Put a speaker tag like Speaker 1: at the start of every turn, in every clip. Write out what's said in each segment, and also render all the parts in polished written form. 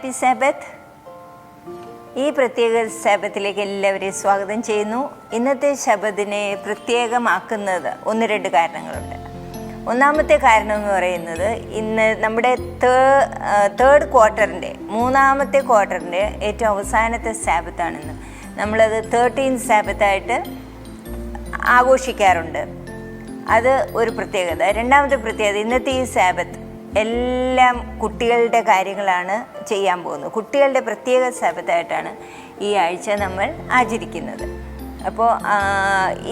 Speaker 1: Happy Sabbath. ഈ പ്രത്യേക സാബത്തിലേക്ക് എല്ലാവരെയും സ്വാഗതം ചെയ്യുന്നു. ഇന്നത്തെ ശബത്തിനെ പ്രത്യേകമാക്കുന്നത് 1-2 കാരണങ്ങളുണ്ട്. ഒന്നാമത്തെ കാരണം എന്ന് പറയുന്നത്, ഇന്ന് നമ്മുടെ തേർഡ് ക്വാർട്ടറിൻ്റെ 3-ാമത്തെ ക്വാർട്ടറിൻ്റെ ഏറ്റവും അവസാനത്തെ സാബത്താണെന്ന്. നമ്മളത് 13th സാബത്തായിട്ട് ആഘോഷിക്കാറുണ്ട്. അത് ഒരു പ്രത്യേകത. രണ്ടാമത്തെ പ്രത്യേകത, ഇന്നത്തെ ഈ സാബത്ത് എല്ലാം കുട്ടികളുടെ കാര്യങ്ങളാണ് ചെയ്യാൻ പോകുന്നത്. കുട്ടികളുടെ പ്രത്യേക സാബത്തായിട്ടാണ് ഈ ആഴ്ച നമ്മൾ ആചരിക്കുന്നത്. അപ്പോൾ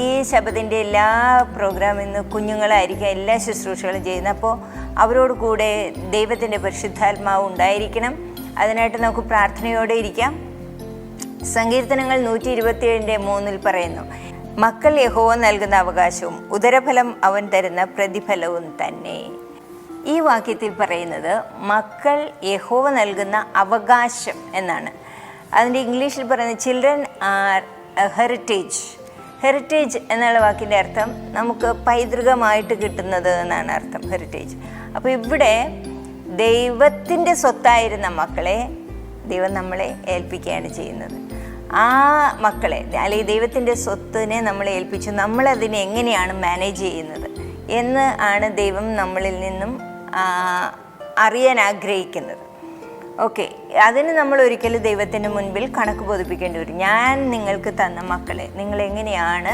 Speaker 1: ഈ ശബത്തിൻ്റെ എല്ലാ പ്രോഗ്രാമിൽ നിന്ന് കുഞ്ഞുങ്ങളായിരിക്കും എല്ലാ ശുശ്രൂഷകളും ചെയ്യുന്നത്. അപ്പോൾ അവരോട് കൂടെ ദൈവത്തിൻ്റെ പരിശുദ്ധാത്മാവ് ഉണ്ടായിരിക്കണം. അതിനായിട്ട് നമുക്ക് പ്രാർത്ഥനയോടെ ഇരിക്കാം. സങ്കീർത്തനങ്ങൾ 127:3 പറയുന്നു, മക്കൾ യഹോവ നൽകുന്ന അവകാശവും ഉദരഫലം അവൻ തരുന്ന പ്രതിഫലവും തന്നെ. ഈ വാക്യത്തിൽ പറയുന്നത് മക്കൾ യഹോവ നൽകുന്ന അവകാശം എന്നാണ്. അതിൻ്റെ ഇംഗ്ലീഷിൽ പറയുന്നത് children are A heritage. Heritage എന്നുള്ള വാക്കിൻ്റെ അർത്ഥം നമുക്ക് പൈതൃകമായിട്ട് കിട്ടുന്നത് എന്നാണ് അർത്ഥം, ഹെറിറ്റേജ്. അപ്പോൾ ഇവിടെ ദൈവത്തിൻ്റെ സ്വത്തായിരുന്ന മക്കളെ ദൈവം നമ്മളെ ഏൽപ്പിക്കുകയാണ് ചെയ്യുന്നത്. ആ മക്കളെ അല്ലെങ്കിൽ ദൈവത്തിൻ്റെ സ്വത്തിനെ നമ്മളെ ഏൽപ്പിച്ചു, നമ്മളതിനെ എങ്ങനെയാണ് മാനേജ് ചെയ്യുന്നത് എന്ന് ആണ് ദൈവം നമ്മളിൽ നിന്നും അറിയാൻ ആഗ്രഹിക്കുന്നത്. ഓക്കെ, അതിന് നമ്മൾ ഒരിക്കലും ദൈവത്തിൻ്റെ മുൻപിൽ കണക്ക് ബോധിപ്പിക്കേണ്ടി വരും. ഞാൻ നിങ്ങൾക്ക് തന്ന മക്കളെ നിങ്ങൾ എങ്ങനെയാണ്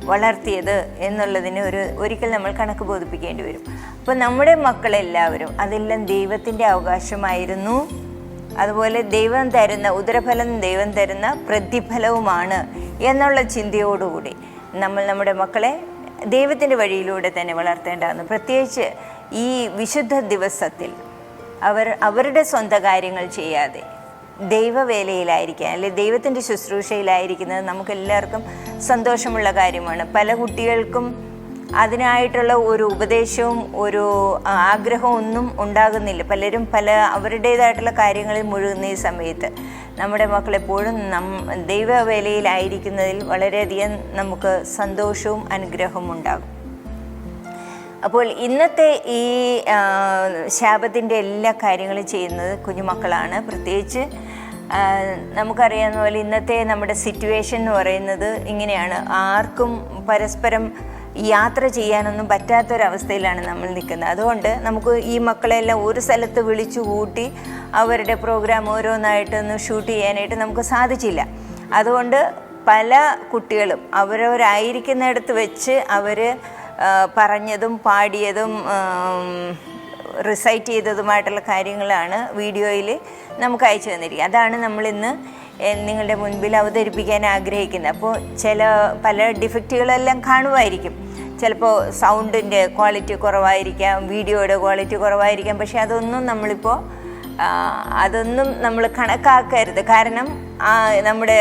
Speaker 1: വളർത്തിയത് എന്നുള്ളതിന് ഒരിക്കൽ നമ്മൾ കണക്ക് ബോധിപ്പിക്കേണ്ടി വരും. അപ്പോൾ നമ്മുടെ മക്കളെല്ലാവരും അതെല്ലാം ദൈവത്തിൻ്റെ അവകാശമായിരുന്നു. അതുപോലെ ദൈവം തരുന്ന ഉദരഫലം ദൈവം തരുന്ന പ്രതിഫലവുമാണ് എന്നുള്ള ചിന്തയോടുകൂടി നമ്മൾ നമ്മുടെ മക്കളെ ദൈവത്തിൻ്റെ വഴിയിലൂടെ തന്നെ വളർത്തേണ്ടതാണ്. പ്രത്യേകിച്ച് ഈ വിശുദ്ധ ദിവസത്തിൽ അവരുടെ സ്വന്തം കാര്യങ്ങൾ ചെയ്യാതെ ദൈവവേലയിലായിരിക്കാൻ അല്ലെങ്കിൽ ദൈവത്തിൻ്റെ ശുശ്രൂഷയിലായിരിക്കുന്നത് നമുക്കെല്ലാവർക്കും സന്തോഷമുള്ള കാര്യമാണ്. പല കുട്ടികൾക്കും അതിനായിട്ടുള്ള ഒരു ഉപദേശവും ഒരു ആഗ്രഹവും ഒന്നും ഉണ്ടാകുന്നില്ല. പലരും അവരുടേതായിട്ടുള്ള കാര്യങ്ങളിൽ മുഴുകുന്ന ഈ സമയത്ത് നമ്മുടെ മക്കളെപ്പോഴും ദൈവവേലയിലായിരിക്കുന്നതിൽ വളരെയധികം നമുക്ക് സന്തോഷവും അനുഗ്രഹവും ഉണ്ടാകും. അപ്പോൾ ഇന്നത്തെ ഈ ശാബത്തിൻ്റെ എല്ലാ കാര്യങ്ങളും ചെയ്യുന്നത് കുഞ്ഞുമക്കളാണ്. പ്രത്യേകിച്ച് നമുക്കറിയാവുന്ന പോലെ ഇന്നത്തെ നമ്മുടെ സിറ്റുവേഷൻ എന്ന് പറയുന്നത് ഇങ്ങനെയാണ്. ആർക്കും പരസ്പരം യാത്ര ചെയ്യാനൊന്നും പറ്റാത്തൊരവസ്ഥയിലാണ് നമ്മൾ നിൽക്കുന്നത്. അതുകൊണ്ട് നമുക്ക് ഈ മക്കളെല്ലാം ഒരു സ്ഥലത്ത് വിളിച്ചു കൂട്ടി അവരുടെ പ്രോഗ്രാം ഓരോന്നായിട്ടൊന്ന് ഷൂട്ട് ചെയ്യാനായിട്ട് നമുക്ക് സാധിച്ചില്ല. അതുകൊണ്ട് പല കുട്ടികളും അവരവരായിരിക്കുന്നിടത്ത് വെച്ച് അവർ പറഞ്ഞതും പാടിയതും റിസൈറ്റ് ചെയ്തതുമായിട്ടുള്ള കാര്യങ്ങളാണ് വീഡിയോയിൽ നമുക്ക് അയച്ചു തന്നിരിക്കുക. അതാണ് നമ്മളിന്ന് നിങ്ങളുടെ മുൻപിൽ അവതരിപ്പിക്കാൻ ആഗ്രഹിക്കുന്നത്. അപ്പോൾ പല ഡിഫക്റ്റുകളെല്ലാം കാണുമായിരിക്കും. ചിലപ്പോൾ സൗണ്ടിൻ്റെ ക്വാളിറ്റി കുറവായിരിക്കാം, വീഡിയോയുടെ ക്വാളിറ്റി കുറവായിരിക്കാം. പക്ഷേ അതൊന്നും നമ്മൾ കണക്കാക്കരുത്. കാരണം നമ്മുടെ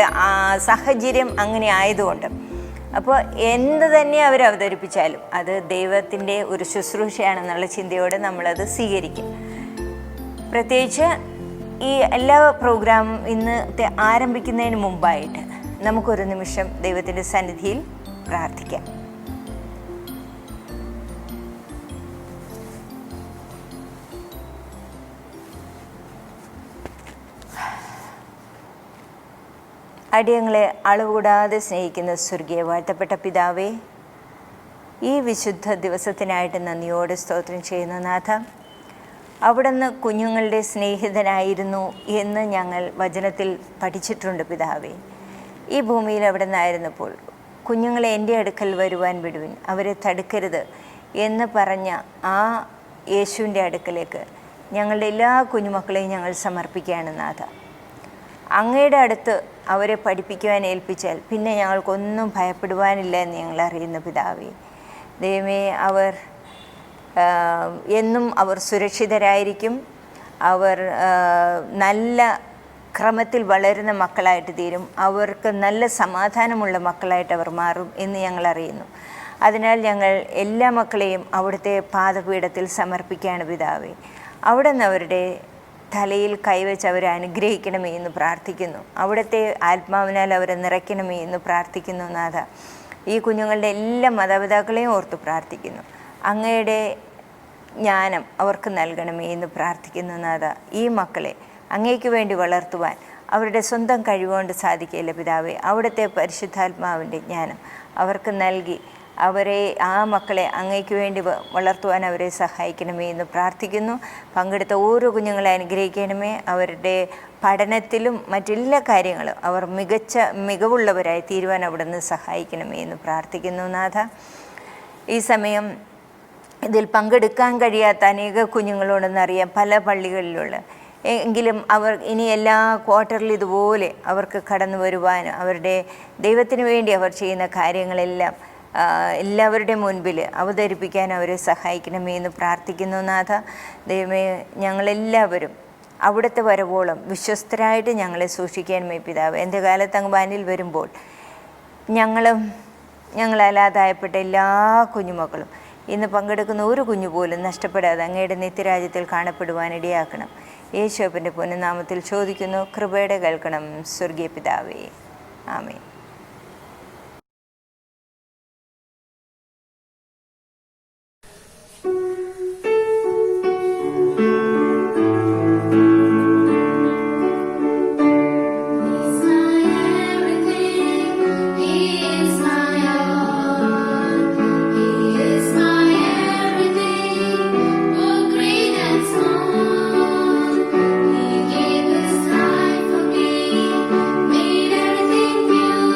Speaker 1: സാഹചര്യം അങ്ങനെ ആയതുകൊണ്ട്. അപ്പോൾ എന്ത് തന്നെ അവർ അവതരിപ്പിച്ചാലും അത് ദൈവത്തിൻ്റെ ഒരു ശുശ്രൂഷയാണെന്നുള്ള ചിന്തയോടെ നമ്മളത് സ്വീകരിക്കും. പ്രത്യേകിച്ച് ഈ എല്ലാ പ്രോഗ്രാമും ഇന്നത്തെ ആരംഭിക്കുന്നതിന് മുമ്പായിട്ട് നമുക്കൊരു നിമിഷം ദൈവത്തിൻ്റെ സന്നിധിയിൽ പ്രാർത്ഥിക്കാം. അടിയങ്ങളെ അളവുകൂടാതെ സ്നേഹിക്കുന്ന സ്വർഗീയ വാഴ്ത്തപ്പെട്ട പിതാവേ, ഈ വിശുദ്ധ ദിവസത്തിനായിട്ട് നന്ദിയോടെ സ്തോത്രം ചെയ്യുന്ന നാഥ, അവിടുന്ന് കുഞ്ഞുങ്ങളുടെ സ്നേഹിതനായിരുന്നു എന്ന് ഞങ്ങൾ വചനത്തിൽ പഠിച്ചിട്ടുണ്ട് പിതാവേ. ഈ ഭൂമിയിൽ അവിടെ നിന്നായിരുന്നപ്പോൾ കുഞ്ഞുങ്ങളെ എൻ്റെ അടുക്കൽ വരുവാൻ വിടുവിൻ, അവരെ തടുക്കരുത് എന്ന് പറഞ്ഞ ആ യേശുവിൻ്റെ അടുക്കലേക്ക് ഞങ്ങളുടെ എല്ലാ കുഞ്ഞുമക്കളെയും ഞങ്ങൾ സമർപ്പിക്കുകയാണ് നാഥ. അങ്ങയുടെ അടുത്ത് അവരെ പഠിപ്പിക്കുവാൻ ഏൽപ്പിച്ചാൽ പിന്നെ ഞങ്ങൾക്കൊന്നും ഭയപ്പെടുവാനില്ല എന്ന് ഞങ്ങൾ അറിയുന്ന പിതാവേ. ദൈവമേ, എന്നും അവർ സുരക്ഷിതരായിരിക്കും. അവർ നല്ല ക്രമത്തിൽ വളരുന്ന മക്കളായിട്ട് തീരും. അവർക്ക് നല്ല സമാധാനമുള്ള മക്കളായിട്ട് അവർ മാറും എന്ന് ഞങ്ങൾ അറിയുന്നു. അതിനാൽ ഞങ്ങൾ എല്ലാ മക്കളെയും അവിടുത്തെ പാദപീഠത്തിൽ സമർപ്പിക്കുകയാണ് പിതാവേ. അവിടെ നിന്ന് അവരുടെ തലയിൽ കൈവച്ച് അവരെ അനുഗ്രഹിക്കണമേ എന്ന് പ്രാർത്ഥിക്കുന്നു. അവിടുത്തെ ആത്മാവിനാൽ അവരെ നിറയ്ക്കണമേ എന്ന് പ്രാർത്ഥിക്കുന്നു നാഥ. ഈ കുഞ്ഞുങ്ങളുടെ എല്ലാ മാതാപിതാക്കളെയും ഓർത്ത് പ്രാർത്ഥിക്കുന്നു. അങ്ങയുടെ ജ്ഞാനം അവർക്ക് നൽകണമേ എന്ന് പ്രാർത്ഥിക്കുന്നു നാഥ. ഈ മക്കളെ അങ്ങേക്ക് വേണ്ടി വളർത്തുവാൻ അവരുടെ സ്വന്തം കഴിവുകൊണ്ട് സാധിക്കില്ല പിതാവേ. അവിടുത്തെ പരിശുദ്ധാത്മാവിൻ്റെ ജ്ഞാനം അവർക്ക് നൽകി അവരെ, ആ മക്കളെ അങ്ങേക്ക് വേണ്ടി വളർത്തുവാൻ അവരെ സഹായിക്കണമേ എന്ന് പ്രാർത്ഥിക്കുന്നു. പങ്കെടുത്ത ഓരോ കുഞ്ഞുങ്ങളെ അനുഗ്രഹിക്കണമേ. അവരുടെ പഠനത്തിലും മറ്റെല്ലാ കാര്യങ്ങളും അവർ മികവുള്ളവരായി തീരുവാൻ അവിടുന്ന് സഹായിക്കണമേ എന്ന് പ്രാർത്ഥിക്കുന്നു നാഥ. ഈ സമയം ഇതിൽ പങ്കെടുക്കാൻ കഴിയാത്ത അനേക കുഞ്ഞുങ്ങളോടെന്നറിയാം, പല പള്ളികളിലുള്ള. എങ്കിലും അവർ ഇനി എല്ലാ ക്വാർട്ടറിൽ ഇതുപോലെ അവർക്ക് കടന്നു വരുവാനും അവരുടെ ദൈവത്തിന് വേണ്ടി അവർ ചെയ്യുന്ന കാര്യങ്ങളെല്ലാം എല്ലാവരുടെ മുൻപിൽ അവതരിപ്പിക്കാൻ അവരെ സഹായിക്കണമേ എന്ന് പ്രാർത്ഥിക്കുന്നു നാഥ. ദൈവമേ, ഞങ്ങളെല്ലാവരും അവിടുത്തെ വരവോളം വിശ്വസ്തരായിട്ട് ഞങ്ങളെ സൂക്ഷിക്കണമേ പിതാവ്. എൻ്റെ കാലത്ത് അങ്ങ് വാനിൽ വരുമ്പോൾ ഞങ്ങളല്ലാതായപ്പെട്ട എല്ലാ കുഞ്ഞുമക്കളും ഇന്ന് പങ്കെടുക്കുന്ന ഒരു കുഞ്ഞു പോലും നഷ്ടപ്പെടാതെ അങ്ങയുടെ നിത്യരാജ്യത്തിൽ കാണപ്പെടുവാനിടയാക്കണം. യേശുവിൻ്റെ പുനഃനാമത്തിൽ ചോദിക്കുന്നു, കൃപയുടെ കേൾക്കണം സ്വർഗീയ പിതാവേ. ആമേൻ.
Speaker 2: Made everything new.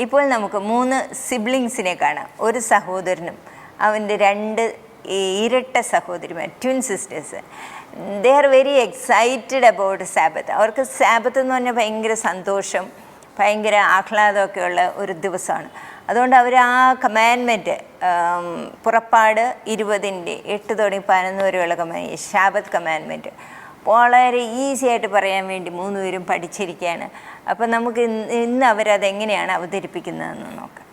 Speaker 1: ഇപ്പോൾ നമുക്ക് 3 സിബ്ലിങ്സിനെ കാണാം. ഒരു സഹോദരനും അവൻ്റെ 2 ഇരട്ട സഹോദരിമാർ, twin sisters. They are very excited about Sabbath. അവർക്ക് സാബത്ത് എന്ന് പറഞ്ഞാൽ ഭയങ്കര സന്തോഷം, ഭയങ്കര ആഹ്ലാദമൊക്കെയുള്ള ഒരു ദിവസമാണ്. അതുകൊണ്ട് അവർ ആ കമാൻമെൻറ്റ്, പുറപ്പാട് 20-ൻ്റെ 8 തുടങ്ങി 11 വരെയുള്ള ശാബത്ത് കമാൻമെൻറ്റ് വളരെ ഈസി ആയിട്ട് പറയാൻ വേണ്ടി 3 പേരും പഠിച്ചിരിക്കുകയാണ്. അപ്പം നമുക്ക് ഇന്ന് അവരതെങ്ങനെയാണ് അവതരിപ്പിക്കുന്നതെന്ന് നോക്കാം.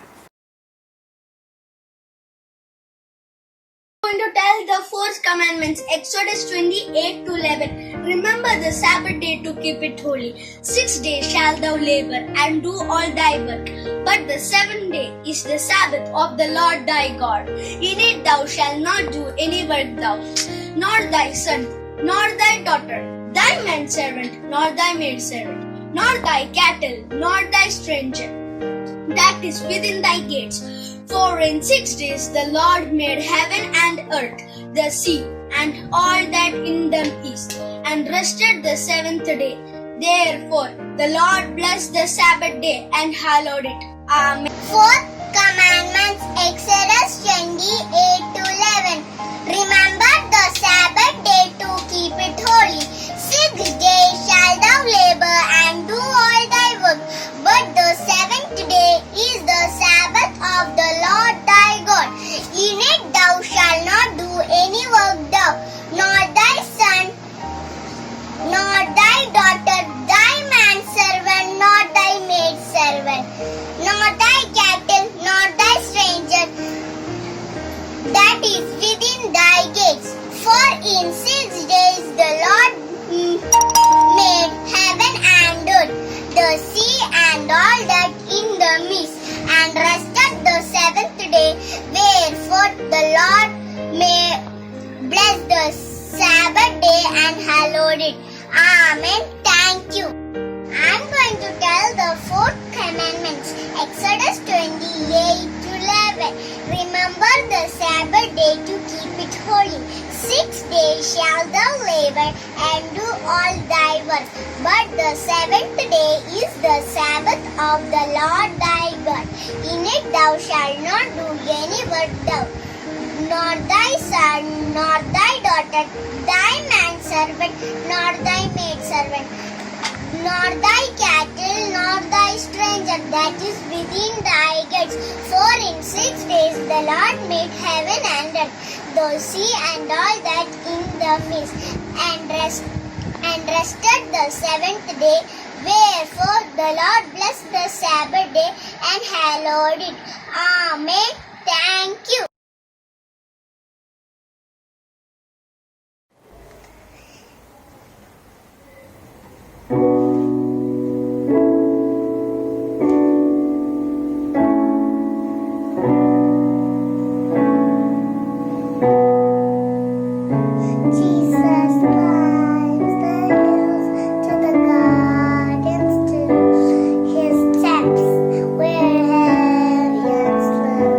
Speaker 2: Going to tell the 4 commandments. Exodus 28-11. Remember the Sabbath day to keep it holy. 6 days shall thou labor and do all thy work, but the 7th day is the Sabbath of the Lord thy God. In it thou shalt not do any work, thou, nor thy son, nor thy daughter, thy manservant, nor thy maidservant, nor thy cattle, nor thy stranger that is within thy gates. For in 6 days the Lord made heaven and earth, the sea, and all that in them is, and rested the 7th day. Therefore the Lord blessed the Sabbath day and hallowed it. Amen.
Speaker 3: 4th commandments, Exodus 28-11. Remember the Sabbath day to keep it holy. 6 days shall thou labor and do all thy work, but the 7th day is the Sabbath of the Lord thy God. In it thou shalt not do any work, thou, nor thy son, nor thy daughter, thy manservant, nor thy maidservant, nor thy cattle, nor thy stranger that is within thy gates. For in 6 days the Lord made heaven and earth, the sea, and all that in the midst, and rested the 7th day. Wherefore the Lord may bless the Sabbath day and hallowed it. Amen. Thank you. I'm going to tell the 4th commandments. Exodus 28-11. Remember the Sabbath day to keep it holy. 6 days shall thou labor and do all thy work, but the 7th day is the Sabbath of the Lord thy God. In it thou shalt not do any work, thou, nor thy son, nor thy daughter, thy manservant, nor thy maidservant, nor thy cattle, nor thy stranger that is within thy gates. For in 6 days the Lord made heaven and earth, the sea, and all that in the midst, and rested the 7th day. Wherefore the Lord blessed the Sabbath day and hallowed it. Amen. Thank you. Jesus climbs the hills to the gardens too. His steps were heavy and slow.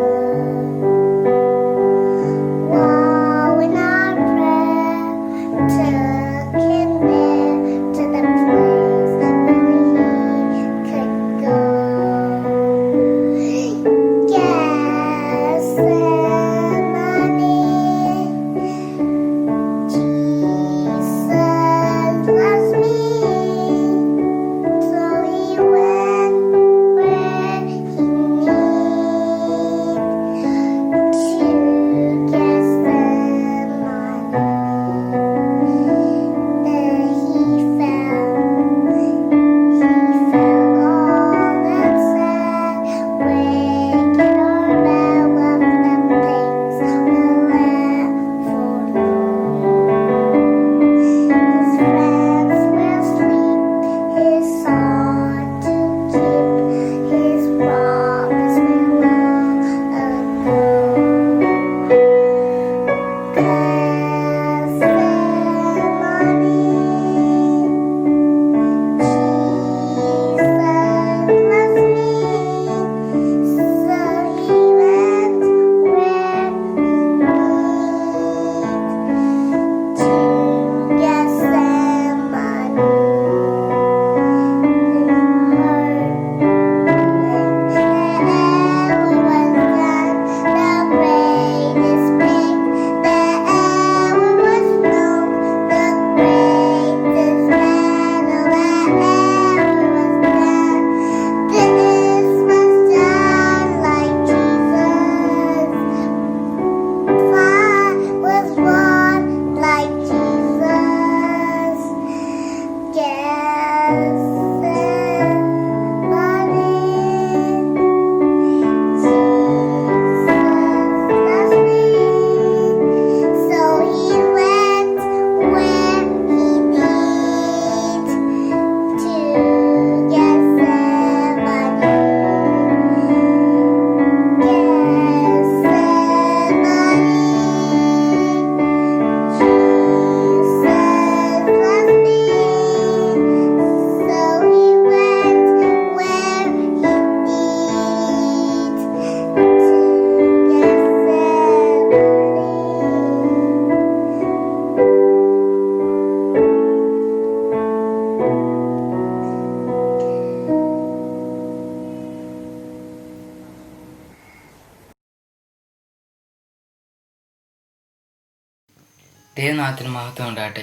Speaker 4: ദൈവനാമത്തിന് മഹത്വം ഉണ്ടാകട്ടെ.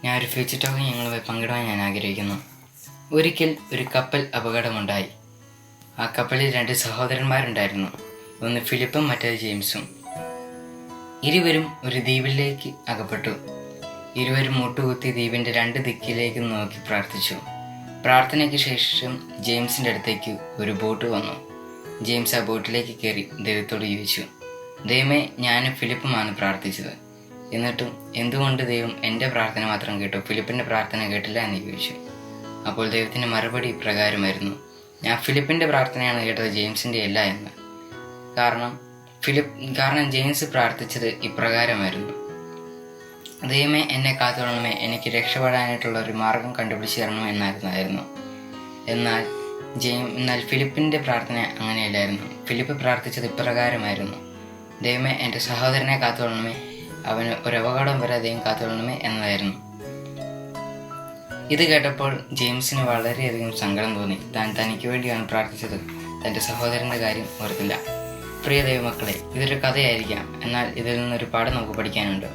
Speaker 4: ഞാൻ ഒരു future talking ഞങ്ങളുമായി പങ്കിടുവാൻ ഞാൻ ആഗ്രഹിക്കുന്നു. ഒരിക്കൽ ഒരു കപ്പൽ അപകടമുണ്ടായി. ആ കപ്പലിൽ 2 സഹോദരന്മാരുണ്ടായിരുന്നു. ഒന്ന് ഫിലിപ്പും മറ്റേത് ജെയിംസും. ഇരുവരും ഒരു ദ്വീപിലേക്ക് അകപ്പെട്ടു. ഇരുവരും മുട്ടുകുത്തി ദ്വീപിൻ്റെ 2 ദിക്കിലേക്ക് നോക്കി പ്രാർത്ഥിച്ചു. പ്രാർത്ഥനയ്ക്ക് ശേഷം ജെയിംസിൻ്റെ അടുത്തേക്ക് ഒരു ബോട്ട് വന്നു. ജെയിംസ് ആ ബോട്ടിലേക്ക് കയറി ദൈവത്തോട് ചോദിച്ചു, ദൈവമേ, ഞാനും ഫിലിപ്പുമാണ് പ്രാർത്ഥിച്ചത്. എന്നിട്ടും എന്തുകൊണ്ട് ദൈവം എൻ്റെ പ്രാർത്ഥന മാത്രം കേട്ടു, ഫിലിപ്പിൻ്റെ പ്രാർത്ഥന കേട്ടില്ല എന്ന് ചോദിച്ചു. അപ്പോൾ ദൈവത്തിൻ്റെ മറുപടി ഇപ്രകാരമായിരുന്നു, ഞാൻ ഫിലിപ്പിൻ്റെ പ്രാർത്ഥനയാണ് കേട്ടത്, ജെയിംസിൻ്റെ അല്ല എന്ന്. കാരണം ജെയിംസ് പ്രാർത്ഥിച്ചത് ഇപ്രകാരമായിരുന്നു, ദൈവമേ എന്നെ കാത്തുകൊള്ളണമേ, എനിക്ക് രക്ഷപ്പെടാനായിട്ടുള്ള ഒരു മാർഗം കണ്ടുപിടിച്ച് തരണം എന്നായിരുന്നു. എന്നാൽ ഫിലിപ്പിൻ്റെ പ്രാർത്ഥന അങ്ങനെയല്ലായിരുന്നു. ഫിലിപ്പ് പ്രാർത്ഥിച്ചത് ഇപ്രകാരമായിരുന്നു, ദൈവമേ എൻ്റെ സഹോദരനെ കാത്തുകൊള്ളണമേ, അവന് ഒരു അപകടം വരാതെയും കാത്തുകൊള്ളണമേ എന്നതായിരുന്നു. ഇത് കേട്ടപ്പോൾ ജെയിംസിന് വളരെയധികം സങ്കടം തോന്നി. തനിക്ക് വേണ്ടിയാണ് പ്രാർത്ഥിച്ചത്, തൻ്റെ സഹോദരൻ്റെ കാര്യം ഓർത്തില്ല. പ്രിയ ദൈവമക്കളെ, ഇതൊരു കഥയായിരിക്കാം, എന്നാൽ ഇതിൽ നിന്നൊരു പാഠം നമുക്ക് പഠിക്കാനുണ്ട്.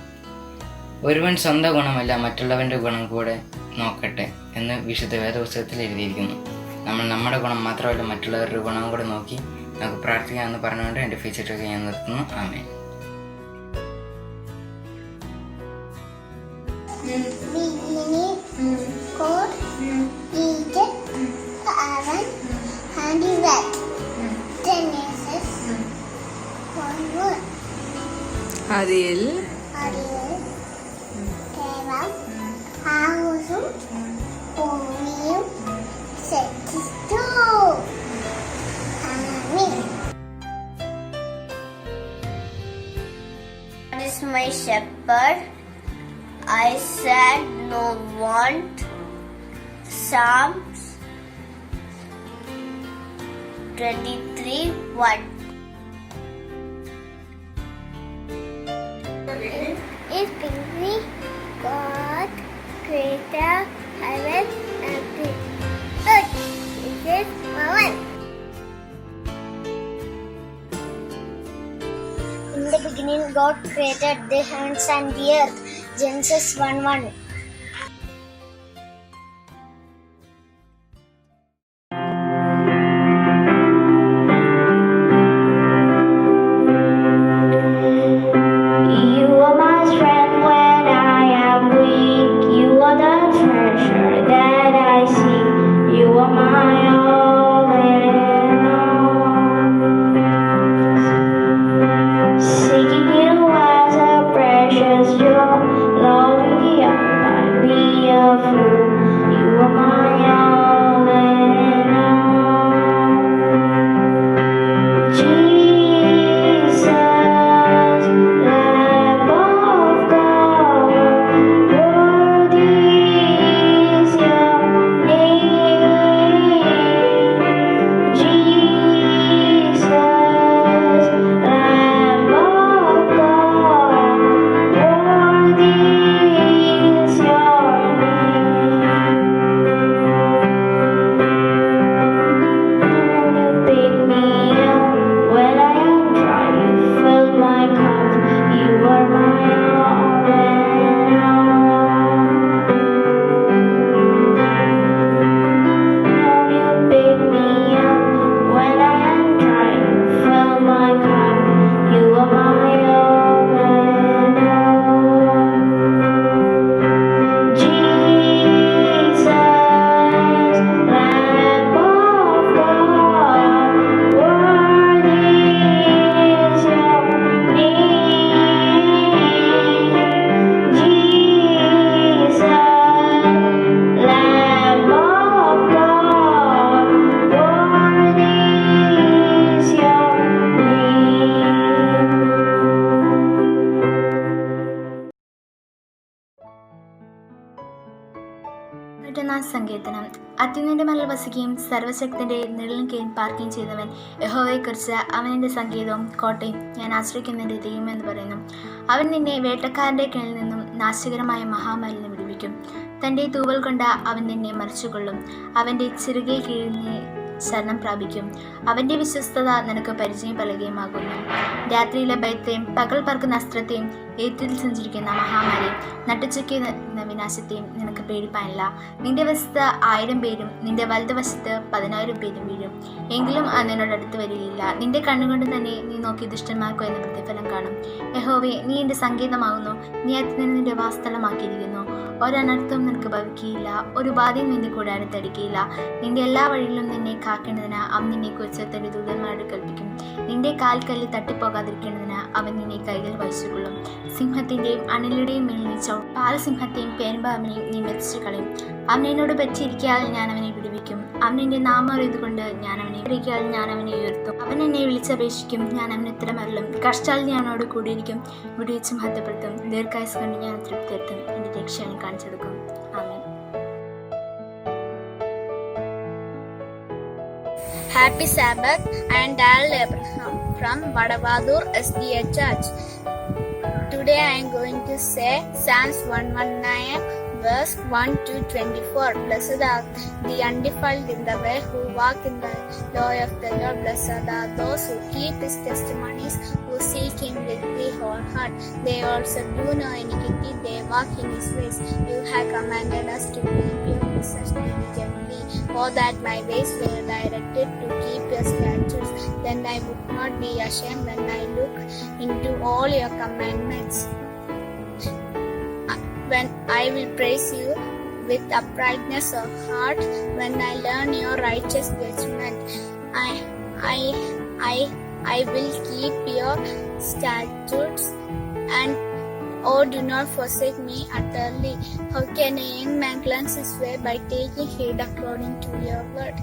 Speaker 4: ഒരുവൻ സ്വന്തം ഗുണമല്ല മറ്റുള്ളവൻ്റെ ഗുണം കൂടെ നോക്കട്ടെ എന്ന് വിശുദ്ധ വേദപുസ്തകത്തിൽ എഴുതിയിരിക്കുന്നു. നമ്മൾ നമ്മുടെ ഗുണം മാത്രമല്ല മറ്റുള്ളവരുടെ ഗുണം കൂടെ നോക്കി നമുക്ക് പ്രാർത്ഥിക്കാമെന്ന് പറഞ്ഞുകൊണ്ട് എൻ്റെ ഫീച്ചറൊക്കെ ഞാൻ നിർത്തുന്നു. ആമേൻ.
Speaker 1: അതിൽ
Speaker 3: is my shepherd, I said no want. Psalms 23:1. Is busy God creator heaven and earth. This is one. In the beginning, God created the heavens and the earth. Genesis 1:1. You are my strength when I am weak. You are the treasure that I seek. You are my all in all. Seeking you as a precious jewel, longing up might be a fool. You are my all in all. Jesus, Lamb of God, worthy is your name. Jesus, Lamb of God, worthy is your name. You pick me up when I am dry, you fill my cup, you are my all in all. You pick me up when I am dry, you fill my cup, you are my all in all. Jesus, Lamb of God, worthy is your name. Jesus, Lamb of God, worthy is your name.
Speaker 5: ാം സങ്കീർത്തനം. അത്യുന്നതന്റെ മലയിൽ വസിക്കുകയും സർവശക്തന്റെ നിഴലിൻ കീഴിൽ പാർക്കുകയും ചെയ്തവൻ യഹോവയെക്കുറിച്ച് അവൻ എൻ്റെ സങ്കേതവും കോട്ടയും, ഞാൻ ആശ്രയിക്കുന്നതിൻ്റെ ദൈവം എന്ന് പറയുന്നു. അവൻ നിന്നെ വേട്ടക്കാരൻ്റെ കീഴിൽ നിന്നും നാശകരമായ മഹാമാരിൽ വിടുവിക്കും. തൻ്റെ തൂവൽ കൊണ്ട് അവൻ നിന്നെ മറിച്ചുകൊള്ളും. അവൻ്റെ ചിറകെ കീഴിൽ നീ ശരണം പ്രാപിക്കും. അവൻ്റെ വിശ്വസ്തത നിനക്ക് പരിചയം പലകയുമാകുന്നു. രാത്രിയിലെ ഭയത്തെയും പകൽ പറക്കുന്ന അസ്ത്രത്തെയും ഏറ്റിൽ സഞ്ചരിക്കുന്ന മഹാമാരിയും നട്ടുച്ചയ്ക്കുന്ന വിനാശത്തെയും നിനക്ക് പേടിപ്പാനില്ല. നിന്റെ വശത്ത് 1000 പേരും നിന്റെ വലതുവശത്ത് 10,000 പേരും വീഴും, എങ്കിലും അത് നിന്നോട് അടുത്ത് വരികയില്ല. നിന്റെ കണ്ണുകൊണ്ട് തന്നെ നീ നോക്കി ദുഷ്ടന്മാർക്കോ എന്ന പ്രതിഫലം കാണും. യഹോവേ, നീ എൻ്റെ സങ്കേതമാകുന്നു, നീ അത്യുന്നതനെ നിന്റെ വാസസ്ഥലമാക്കിയിരിക്കുന്നു. ഒരനർത്ഥവും നിനക്ക് ഭവിക്കുകയില്ല, ഒരു ബാധയും നിന്റെ കൂടെ അടുത്തടിക്കുകയില്ല. നിന്റെ എല്ലാ വഴികളിലും നിന്നെ കാക്കേണ്ടതിന് അവൻ നിന്നെക്കുറിച്ച് തന്റെ ദൂതന്മാരോട് കൽപ്പിക്കും. നിന്റെ കാൽക്കല്ല് തട്ടിപ്പോകാതിരിക്കേണ്ടതിന് അവൻ നിന്നെ കൈകൾ വഹിച്ചുകൊള്ളും. സിംഹത്തിന്റെയും അണിലുടെയും മേൽ നീ ചവിട്ടും, പാൽസിംഹത്തെയും പേൻപാമ്പിനെയും നീ മെതിച്ചു കളയും. അവൻ എന്നോട് പറ്റിയിരിക്കാൽ ഞാൻ അവനെ വിടുവിക്കും. അവൻ എന്റെ നാമം അറിയതുകൊണ്ട് ഞാൻ അവനെ വിളിക്കാൽ ഞാൻ അവനെ ഉയർത്തും. അവൻ എന്നെ വിളിച്ചപേക്ഷിക്കും, ഞാൻ അവന് ഉത്തരമരുളും. കഷ്ടാൽ ഞാൻ അവനോട് കൂടിയിരിക്കും, വിടുവിച്ച് മഹത്വപ്പെടുത്തും. ദീർഘായുസ് കൊണ്ട് ഞാൻ തൃപ്തിയെത്തും, എന്റെ രക്ഷ അവന് കാണിച്ചെടുക്കും. ആമേൻ.
Speaker 2: Happy Sabbath. I am Dal Abraham from Vadavadur SDA Church. Today I am going to say Psalms 119 verse 1 to 24. Blessed are the undefiled in the way, who walk in the law of the Lord. Blessed are those who keep his testimonies, who seek him with the whole heart. They also do no iniquity, they walk in his ways. You have commanded us to keep your precepts diligently. Oh, that my ways were directed to keep your statutes. Then I would not be ashamed when I look into all your commandments. When I will praise you with uprightness of heart, when I learn your righteous judgment, I will keep your statutes, and oh, do not forsake me utterly. How can a young man cleanse his way? By taking heed according to your word.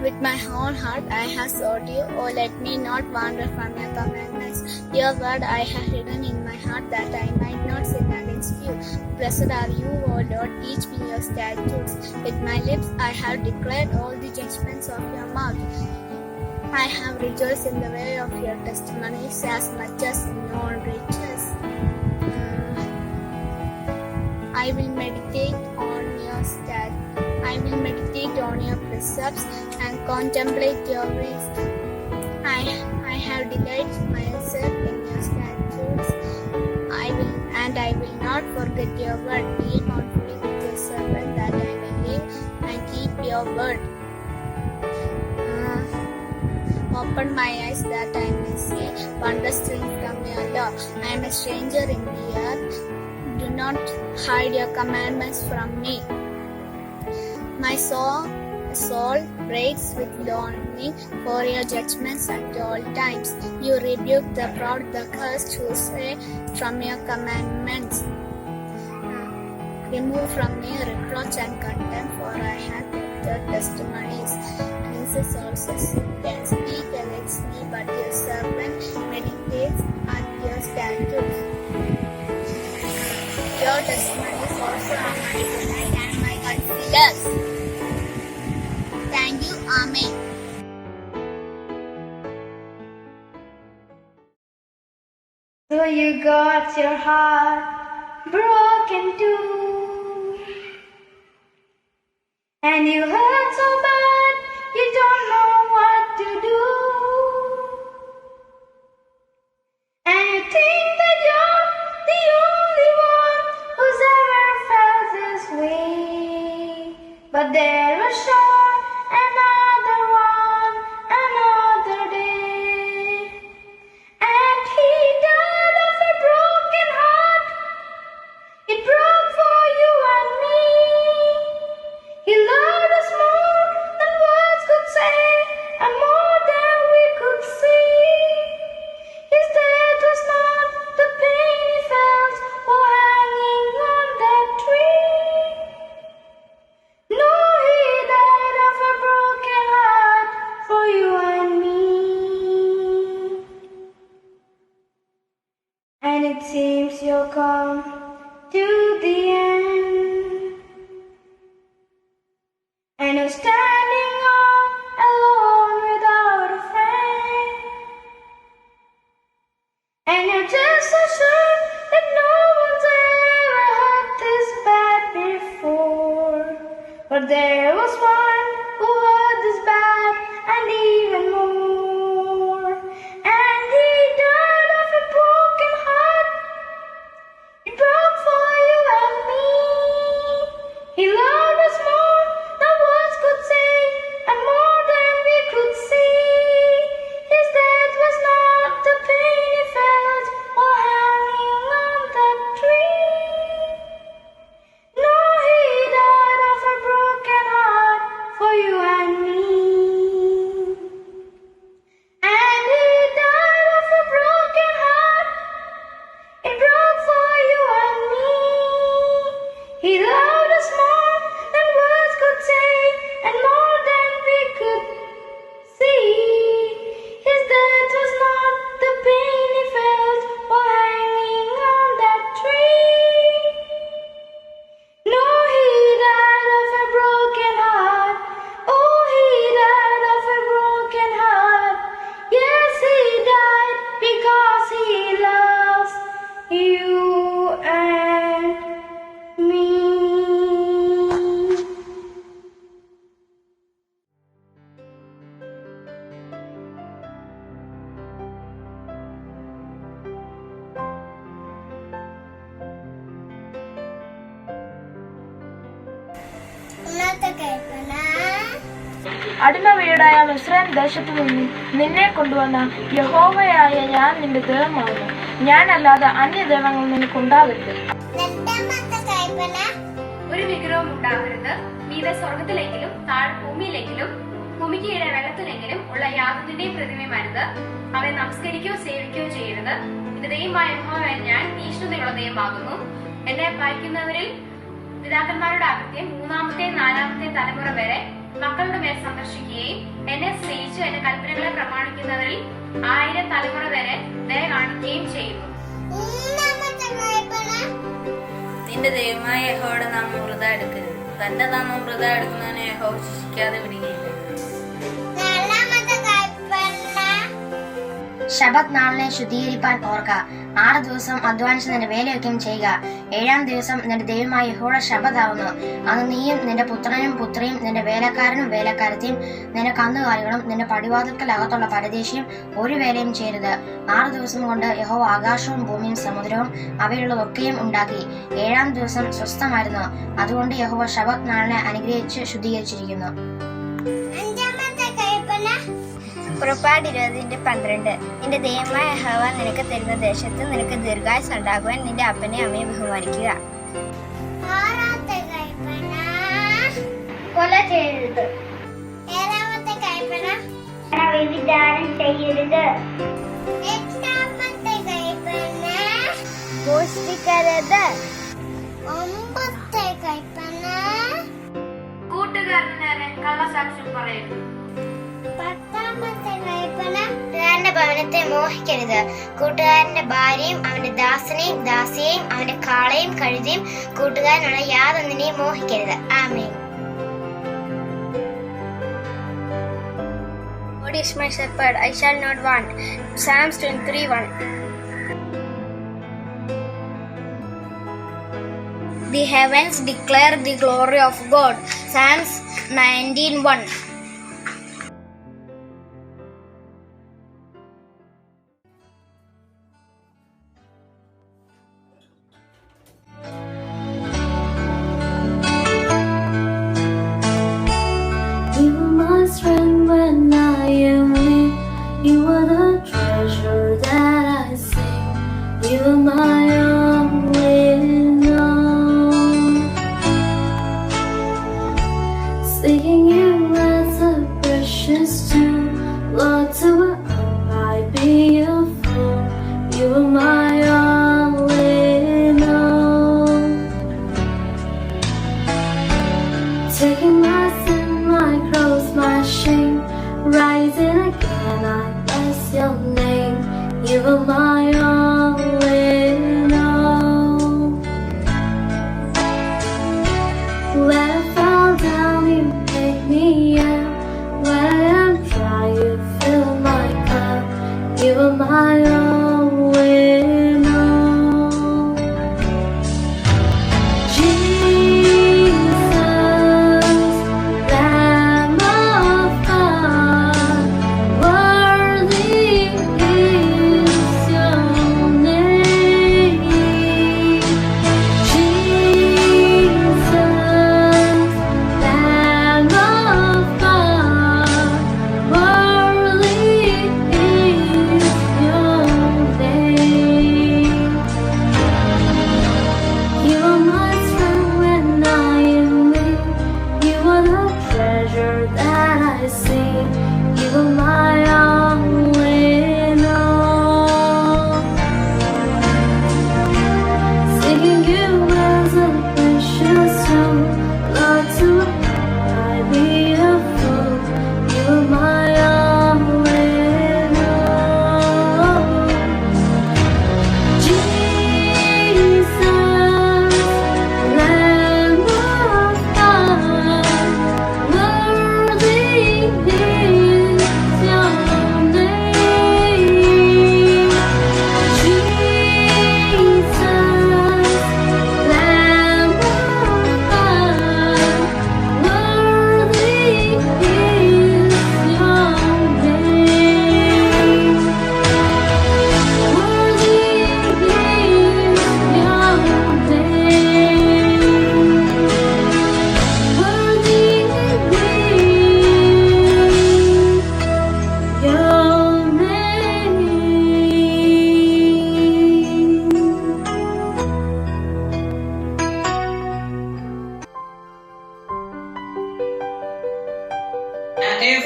Speaker 2: With my whole heart I have sought you. Oh, let me not wander from your commandments. Your word I have hidden in my heart, that I might not sin against you. Blessed are you, O Lord, teach me your statutes. With my lips I have declared all the judgments of your mouth. I have rejoiced in the way of your testimonies as much as in all riches. I will meditate on your I will meditate on your precepts and contemplate your ways. I have delighted myself in your statutes. I will not forget your word. Deal fully with your servant, that I may live and keep your word. Open my eyes that I may see wondrous things from your law. I am a stranger in the earth. Do not hide your commandments from me. My soul breaks with longing for your judgments at all times. You rebuke the proud, the cursed, who say from your commandments. Remove from me reproach and contempt, for I have kept your testimonies. Princes also sit and speak against me, but your servant meditates at your statutes. Your testimonies also are my delight and my confidence. Thank you. Amen.
Speaker 6: So you got your heart broken too, and you hurt so bad you don't know what to do, and you think that you're the only one who's ever felt this way, but there was sure another one, another day, and he died of a broken heart. It broke for you and me. He loved us more than words could say, and more than we could see. His death was not the pain he felt while hanging on that tree. No, he died of a broken heart for you and me. And it seems you'll come to the end, and you're standing all alone without a friend, and you're just so sure that no one's ever hurt this bad before. But there was one who hurt this bad and even more, and he died of a broken heart. He loved us more than words could say, and more than we could see. His death was not the pain he felt while hanging on that tree. No, he died of a broken heart. Oh, he died of a broken heart. Yes, he died because he loves you and me.
Speaker 3: ഒന്നാമത്തെ കൽപ്പന
Speaker 6: അടിമ വീടായ മിസ്രൈം ദേശത്തു നിന്നും നിന്നെ കൊണ്ടുവന്ന യഹോവയായ ഞാൻ നിന്റെ ദൈവമാകുന്നു. ഞാനല്ലാതെ അന്യദൈവങ്ങൾ നിനക്കുണ്ടാകരുത്.
Speaker 3: രണ്ടാമത്തെ കൽപ്പന
Speaker 7: ഒരു വിഗ്രഹവും ഉണ്ടാകരുത്. മീതെ സ്വർഗത്തിലെങ്കിലും താഴെ ഭൂമിയിലെങ്കിലും ഭൂമിക്ക് കീഴെ വെള്ളത്തിലെങ്കിലും ഉള്ള യാതൊന്നിന്റെയും പ്രതിമയുമരുത്. അവയെ നമസ്കരിക്കുകയോ സേവിക്കുകയോ ചെയ്യരുത്. എന്റെ ദൈവമായ യഹോവയായ ഞാൻ തീഷ്ണതയുള്ള ദൈവമാകുന്നു. എന്നെ ഭയക്കുന്നവരിൽ പിതാക്കന്മാരുടെ അകൃത്യം മൂന്നാമത്തെ നാലാമത്തെ തലമുറ വരെ മക്കളുടെ മേൽ സന്ദർശിക്കുകയും എന്നെ സ്നേഹിച്ച് എന്റെ കൽപ്പനകളെ പ്രമാണിക്കുന്നവരിൽ 1000 തലമുറ വരെ ദയ കാണിക്കുകയും ചെയ്യുന്നു.
Speaker 3: മൂന്നാമത്തെ കൽപ്പന
Speaker 8: നിന്റെ ദൈവമായ യഹോവയുടെ നാമം വൃഥ എടുക്കരുത്. തന്റെ നാമം വൃഥ എടുക്കുന്നവനെ യഹോവ ശിക്ഷിക്കാതെ വിടുകയില്ല.
Speaker 3: നാലാമത്തെ കൽപ്പന
Speaker 9: ശബത്ത് നാളിനെ ശുദ്ധീകരിപ്പാൻ ഓർക്ക. 6 ദിവസം അധ്വാനിച്ച് നിന്റെ വേലയൊക്കെയും ചെയ്യുക. 7-ാം ദിവസം നിന്റെ ദൈവമായ യഹോവയുടെ ശബത്താവുന്നു. അന്ന് നീയും നിന്റെ പുത്രനും പുത്രിയും നിന്റെ വേലക്കാരനും വേലക്കാരത്തെയും നിന്റെ കന്നുകാലികളും നിന്റെ പടിവാതിൽക്കലകത്തുള്ള പരദേശിയും ഒരു വേലയും ചെയ്യരുത്. 6 ദിവസം കൊണ്ട് യഹോവ ആകാശവും ഭൂമിയും സമുദ്രവും അവയുള്ളതൊക്കെയും ഉണ്ടാക്കി. 7-ാം ദിവസം സ്വസ്ഥമായിരുന്നു. അതുകൊണ്ട് യഹോവ ശബത്ത് നാളിനെ അനുഗ്രഹിച്ച് ശുദ്ധീകരിച്ചിരിക്കുന്നു.
Speaker 3: അഞ്ചാമത്തെ കൽപ്പന
Speaker 9: പുറപ്പാട് 20:12 നിന്റെ ദൈവമായ യഹോവ നിനക്ക് തരുന്ന ദേശത്ത് നിനക്ക് ദീർഘായുസ് ഉണ്ടാകുവാൻ നിന്റെ അപ്പനെ അമ്മയെ ബഹുമാനിക്കുക.
Speaker 3: ആറാമത്തെ കൽപ്പന
Speaker 2: കൊല ചെയ്യരുത്.
Speaker 3: ഏഴാമത്തെ കൽപ്പന
Speaker 2: വ്യഭിചാരം ചെയ്യരുത്.
Speaker 3: എട്ടാമത്തെ കൽപ്പന
Speaker 9: മോഷ്ടിക്കരുത്.
Speaker 3: 9ാമത്തെ കൽപ്പന
Speaker 7: കൂട്ടുകാരന് നേരെ കള്ളസാക്ഷ്യം പറയരുത്.
Speaker 3: 10ാമത്തെ കൽപ്പന
Speaker 9: കൂട്ടുകാരന്റെ ഭവനത്തെ മോഹിക്കരുത്. കൂട്ടുകാരന്റെ ഭാര്യയും അവന്റെ ദാസനെയും ദാസിയെയും അവന്റെ കാളയും കഴുതിയും കൂട്ടുകാരനുള്ള യാതൊന്നിനെയും മോഹിക്കരുത്. ആമേൻ. God is my shepherd, I shall not want. Psalms 23:1. The heavens declare the glory of God. Psalms 19:1.
Speaker 6: You are my strength when I am weak. You are the treasure that I sing. You are my only love. Seeking you as a precious jewel, Lord, to I be a fool. You are my only love. Taking my sin, my cross, my shame, rising again, I bless your name. You are my only love. When I fall down, you pick me up. When I am dry, you fill my cup. You are my only love. Jesus, Lamb of God, worthy is your name. Jesus, Lamb of God, worthy is your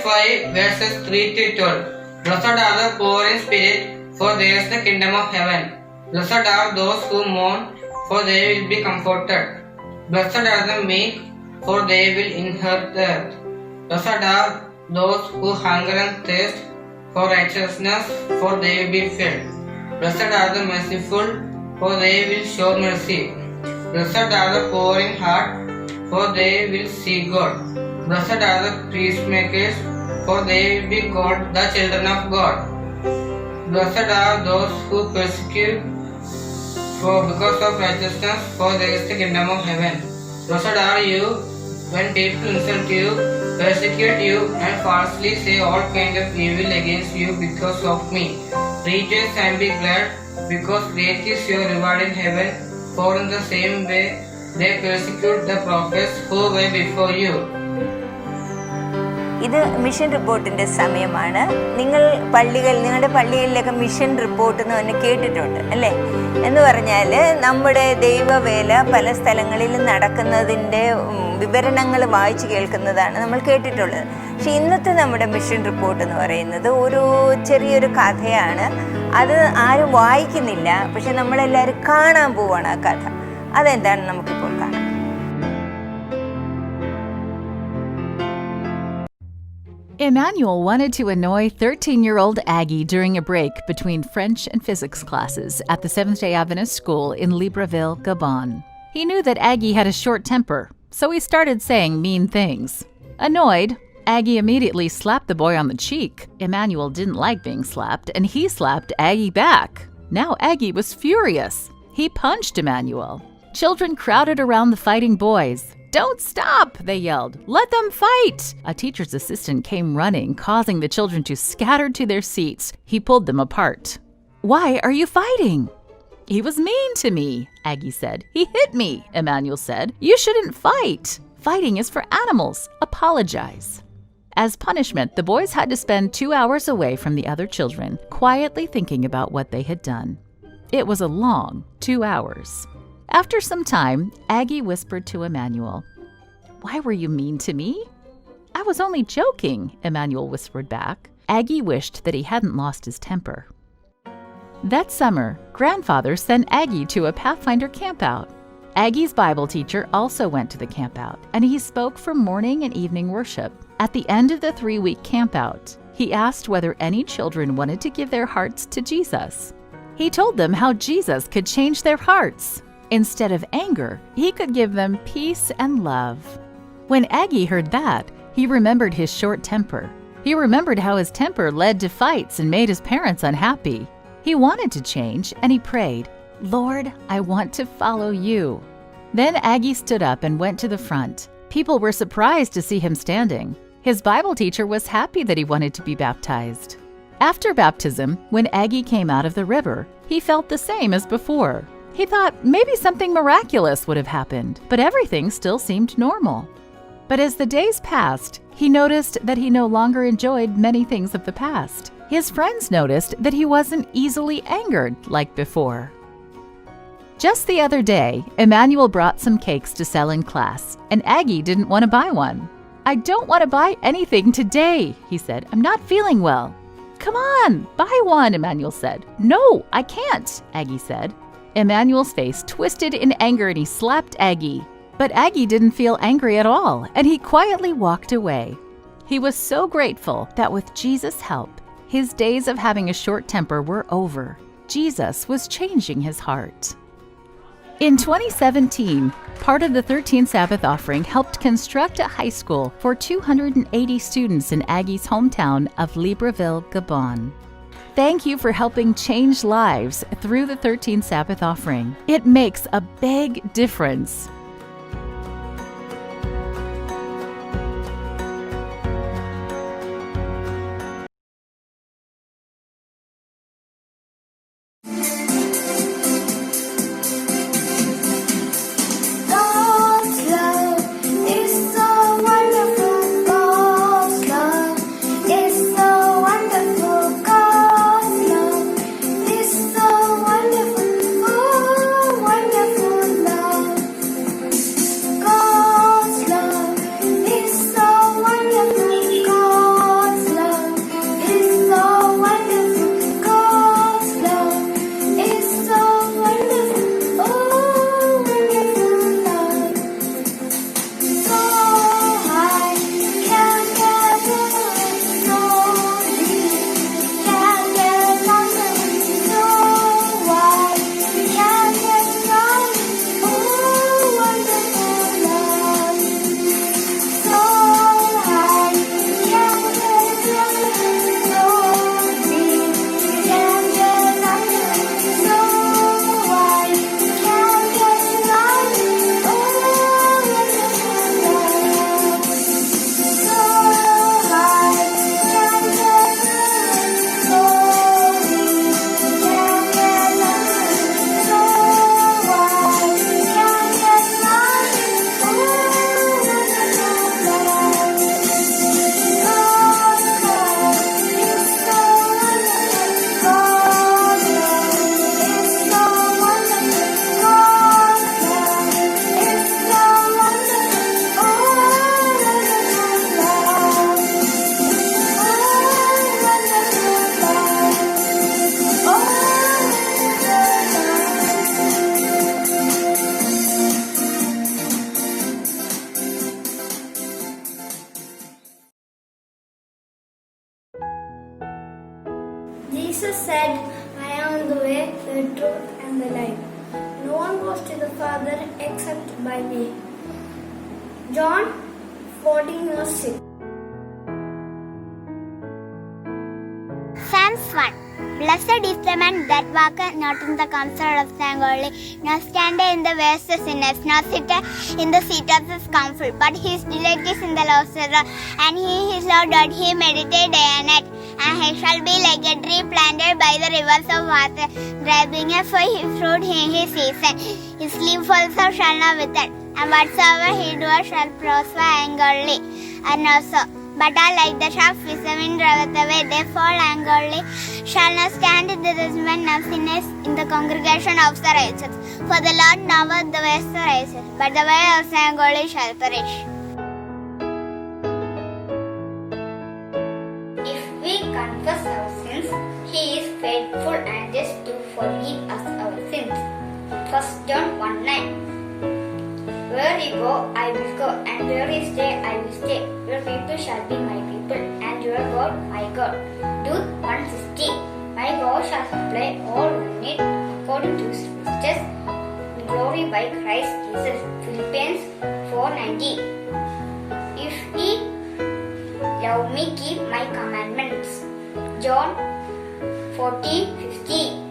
Speaker 10: 5 verses 3 to 12. Blessed are the poor in spirit, for theirs is the kingdom of heaven. Blessed are those who mourn, for they will be comforted. Blessed are the meek, for they will inherit the earth. Blessed are those who hunger and thirst for righteousness, for they will be filled. Blessed are the merciful, for they will show mercy. Blessed are the poor in heart, for they will see God. Blessed are the peacemakers, for they will be called the children of God. Blessed are those who persecute because of righteousness, for there is the kingdom of heaven. Blessed are you when people insult you, persecute you, and falsely say all kinds of evil against you because of me. Rejoice and be glad, because great is your reward in heaven. For in the same way they persecute the prophets who were before you.
Speaker 1: ഇത് mission റിപ്പോർട്ടിൻ്റെ സമയമാണ്. നിങ്ങളുടെ പള്ളികളിലൊക്കെ mission report എന്ന് തന്നെ കേട്ടിട്ടുണ്ട് അല്ലേ? എന്ന് പറഞ്ഞാൽ നമ്മുടെ ദൈവവേല പല സ്ഥലങ്ങളിലും നടക്കുന്നതിൻ്റെ വിവരണങ്ങൾ വായിച്ച് കേൾക്കുന്നതാണ് നമ്മൾ കേട്ടിട്ടുള്ളത്. പക്ഷെ ഇന്നത്തെ നമ്മുടെ മിഷൻ റിപ്പോർട്ട് എന്ന് പറയുന്നത് ഒരു ചെറിയൊരു കഥയാണ്. അത് ആരും വായിക്കുന്നില്ല, പക്ഷെ നമ്മളെല്ലാവരും കാണാൻ പോവാണ് ആ കഥ. അതെന്താണെന്ന് നമുക്കിപ്പോൾ കാണാം.
Speaker 11: Emmanuel wanted to annoy 13-year-old Aggie during a break between French and physics classes at the Seventh-day Adventist school in Libreville, Gabon. He knew that Aggie had a short temper, so he started saying mean things. Annoyed, Aggie immediately slapped the boy on the cheek. Emmanuel didn't like being slapped, and he slapped Aggie back. Now Aggie was furious. He punched Emmanuel. Children crowded around the fighting boys. "Don't stop!" they yelled. "Let them fight!" A teacher's assistant came running, causing the children to scatter to their seats. He pulled them apart. "Why are you fighting?" "He was mean to me," Aggie said. "He hit me," Emmanuel said. "You shouldn't fight. Fighting is for animals. Apologize." As punishment, the boys had to spend 2 hours away from the other children, quietly thinking about what they had done. It was a long 2 hours. After some time, Aggie whispered to Emmanuel, "Why were you mean to me?" "I was only joking," Emmanuel whispered back. Aggie wished that he hadn't lost his temper. That summer, Grandfather sent Aggie to a Pathfinder campout. Aggie's Bible teacher also went to the campout, and he spoke for morning and evening worship. At the end of the 3-week campout, he asked whether any children wanted to give their hearts to Jesus. He told them how Jesus could change their hearts. Instead of anger, he could give them peace and love. When Aggie heard that, he remembered his short temper. He remembered how his temper led to fights and made his parents unhappy. He wanted to change, and he prayed, "Lord, I want to follow you." Then Aggie stood up and went to the front. People were surprised to see him standing. His Bible teacher was happy that he wanted to be baptized. After baptism, when Aggie came out of the river, he felt the same as before. He thought maybe something miraculous would have happened, but everything still seemed normal. But as the days passed, he noticed that he no longer enjoyed many things of the past. His friends noticed that he wasn't easily angered like before. Just the other day, Emmanuel brought some cakes to sell in class, and Aggie didn't want to buy one. "I don't want to buy anything today," he said. "I'm not feeling well." "Come on, buy one," Emmanuel said. "No, I can't," Aggie said. Emmanuel's face twisted in anger and he slapped Aggie. But Aggie didn't feel angry at all, and he quietly walked away. He was so grateful that with Jesus' help, his days of having a short temper were over. Jesus was changing his heart. In 2017, part of the 13th Sabbath offering helped construct a high school for 280 students in Aggie's hometown of Libreville, Gabon. Thank you for helping change lives through the 13th Sabbath offering. It makes a big difference.
Speaker 6: God's love is so wonderful. God's love is so wonderful. God's love is so wonderful. Oh, wonderful love. Jesus said, I am the way, the truth, and the life. No one goes to the Father except by me. John 14:6.
Speaker 3: Psalms 1. Blessed is the man that walketh not in the counsel of the ungodly, nor standeth in the ways of sinners, nor sitteth in the seat of the scornful. But his delight is in the law of the Lord, and he his law doth he meditate day and night. And he shall be like a tree planted by the rivers of water, that bringeth forth his fruit in his season. His leaf also shall not wither, and whatsoever he doeth shall prosper ungodly. And also, but are like the chaff which the wind driveth away, they fall ungodly, shall not stand in the judgment of sinners in the congregation of the righteous. For the Lord knoweth the ways of the righteous, but the way of the ungodly shall perish.
Speaker 2: If we confess our sins, He is faithful and just to forgive us our sins. 1 John 1:9. Where you go, I will go, and where you stay, I will stay. Your people shall be my people, and your God my God. Luke 1:16. My God shall supply all your need according to His riches in glory by Christ Jesus. Philippians 4:19. If ye love me, keep my commandments. John 14:15.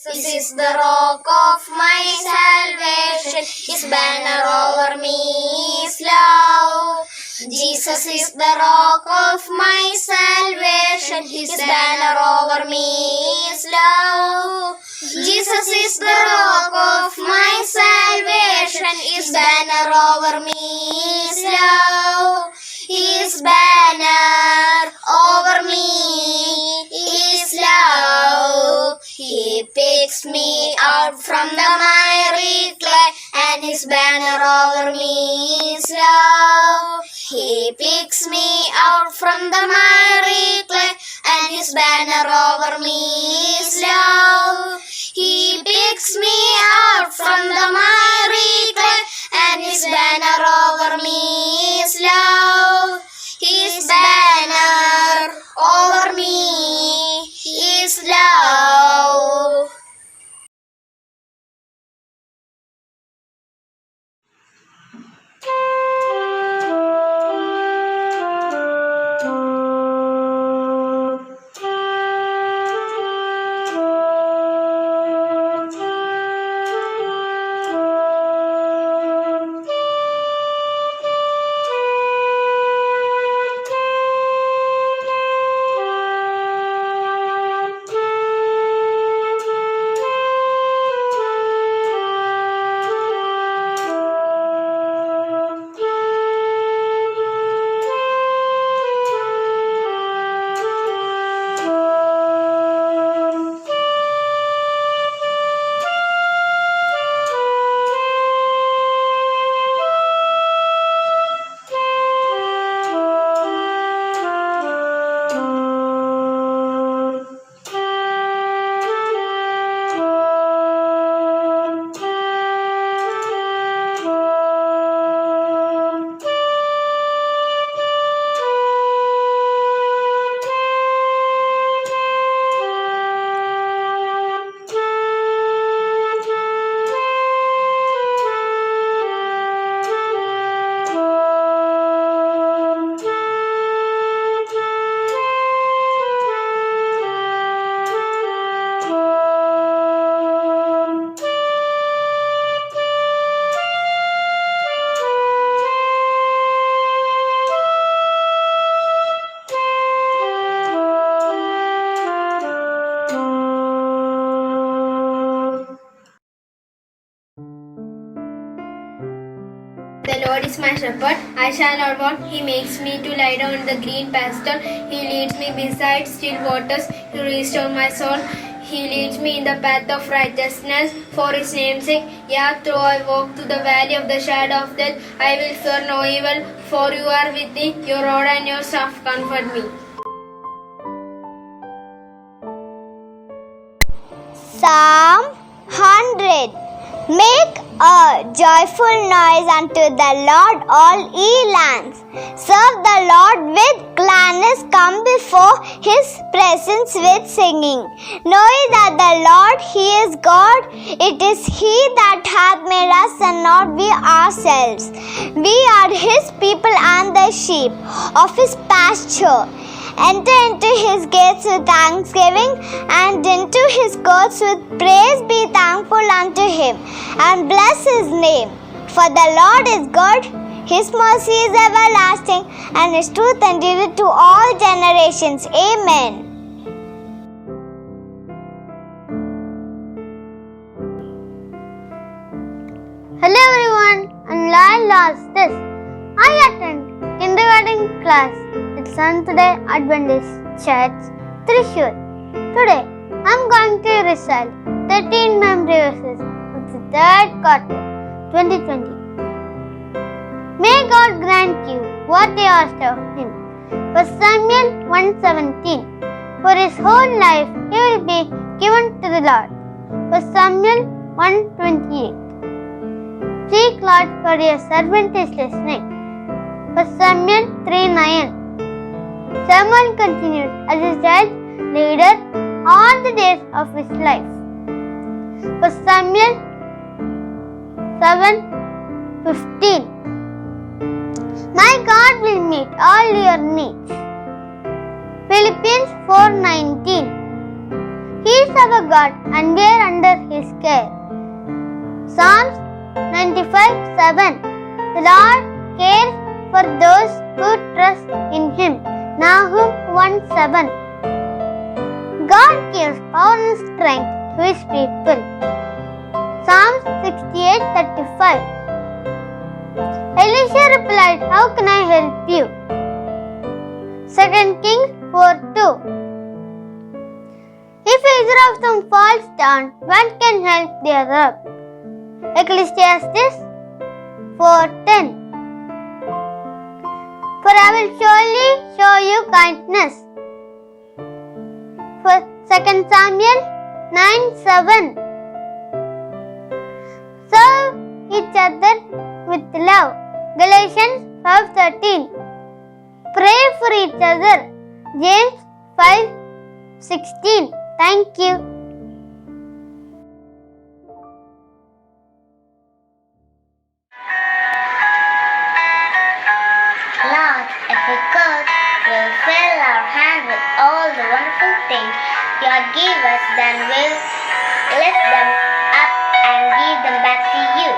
Speaker 3: Jesus is the rock of my salvation, His banner over me is love. Jesus is the rock of my salvation, His banner over me is love. Jesus is the rock of my salvation, His banner over me is love. His banner over me is love. He picks me out from the miry clay, and His banner over me is love. He picks me out from the miry clay, and His banner over me is love. He picks me out from the miry clay, and His banner over me is love. His banner over me is love.
Speaker 6: The Lord is my shepherd, I shall not want. He makes me to lie down in the green pasture. He leads me beside still waters. He restores my soul. He leads me in the path of righteousness for His name's sake. Yea, though I walk through the valley of the shadow of death, I will fear no evil, for You are with me. Your rod and Your staff comfort me.
Speaker 3: Psalm 100. Make a joyful noise unto the Lord, all ye lands. Serve the Lord with gladness, come before his presence with singing. Know ye that the Lord, he is God. It is he that hath made us and not we ourselves. We are his people and the sheep of his pasture. Enter into his gates with thanksgiving, and into his courts with praise. Be thankful unto him, and bless his name. For the Lord is good, his mercy is everlasting, and his truth endureth to all generations. Amen. Hello everyone, I'm Lyle Lostis. I attend kindergarten class at Seventh-day Adventist Church, Thrissur. Today, I'm going to recite 13 memory verses of the third quarter, 2020. May God grant you what you asked of him. For Samuel 1:17. For his whole life he will be given to the Lord. For Samuel 1:28. Seek Lord, for your servant is listening. For Samuel 3:9. Samuel continued as his child leader all the days of his life. For Samuel 7:15. My God will meet all your needs. Philippians 4:19. He is our God and we are under his care. Psalms 95:7. The Lord cares for those who trust in him. Nahum 1:7. God gives power and strength to his people. Psalms 68:35. Elisha replied, how can I help you? 2 Kings 4:2. If either of them falls down, one can help the other. Ecclesiastes 4:10. For I will surely show you kindness. For 2 Samuel 9:7. Serve each other with love. Galatians 5:13. Pray for each other. James 5:16. Thank you.
Speaker 12: Lord, if we could, we'll fill our hand with all the wonderful things you have given us, then we'll lift them up and give them back to you.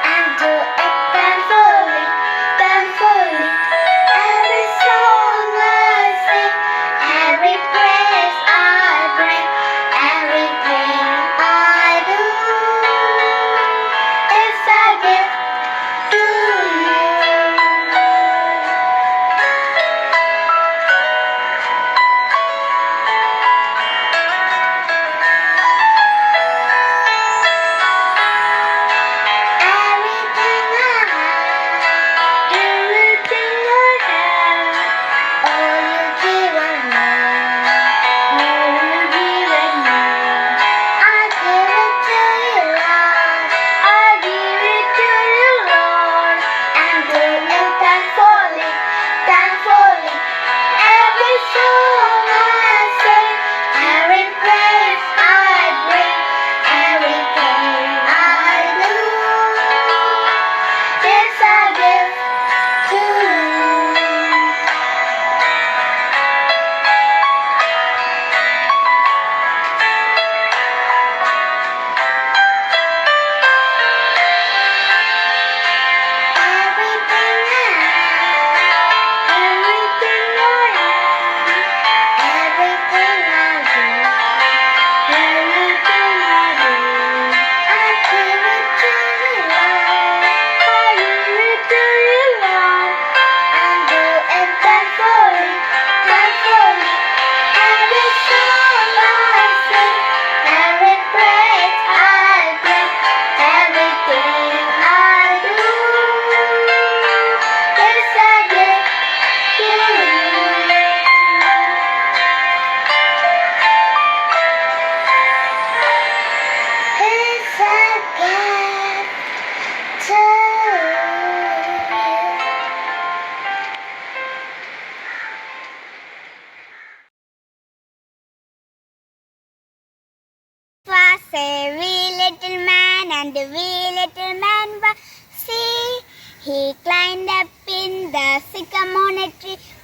Speaker 12: I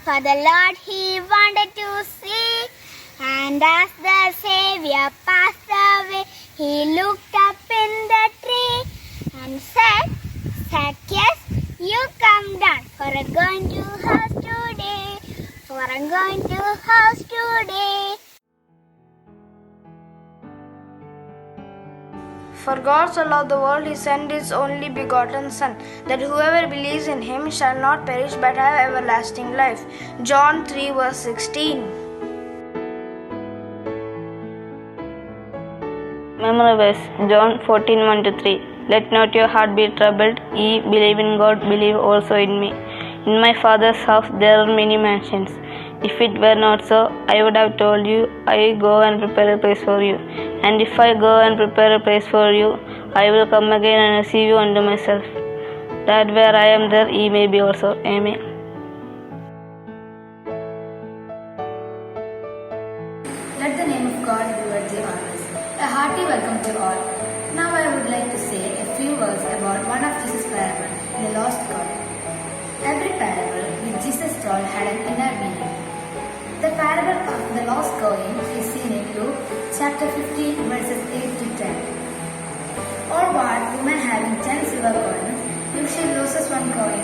Speaker 3: for the Lord he wanted to see. And as the Savior passed away, he looked up in the tree and said, Zacchaeus, you come down, for I'm going to house today, for I'm going to house today.
Speaker 6: For God so loved the world, he sent his only begotten Son, that whoever believes in him shall not perish but have everlasting life. John 3 verse 16.
Speaker 13: Memory verse, John 14:1-3. Let not your heart be troubled. Ye believe in God, believe also in me. In my Father's house there are many mansions. If it were not so, I would have told you, I go and prepare a place for you. And if I go and prepare a place for you, I will come again and receive you unto myself, that where I am there ye may be also. Amen.
Speaker 5: Let the name of God be worthy always. A hearty welcome to all. Now I would like to say a few words about one of Jesus' parables, the lost coin. Every parable which Jesus told had an inner meaning. The parable of the lost coin is seen in Luke chapter 15 verses 8-10. Or what woman having 10 silver coins, if she loses one coin,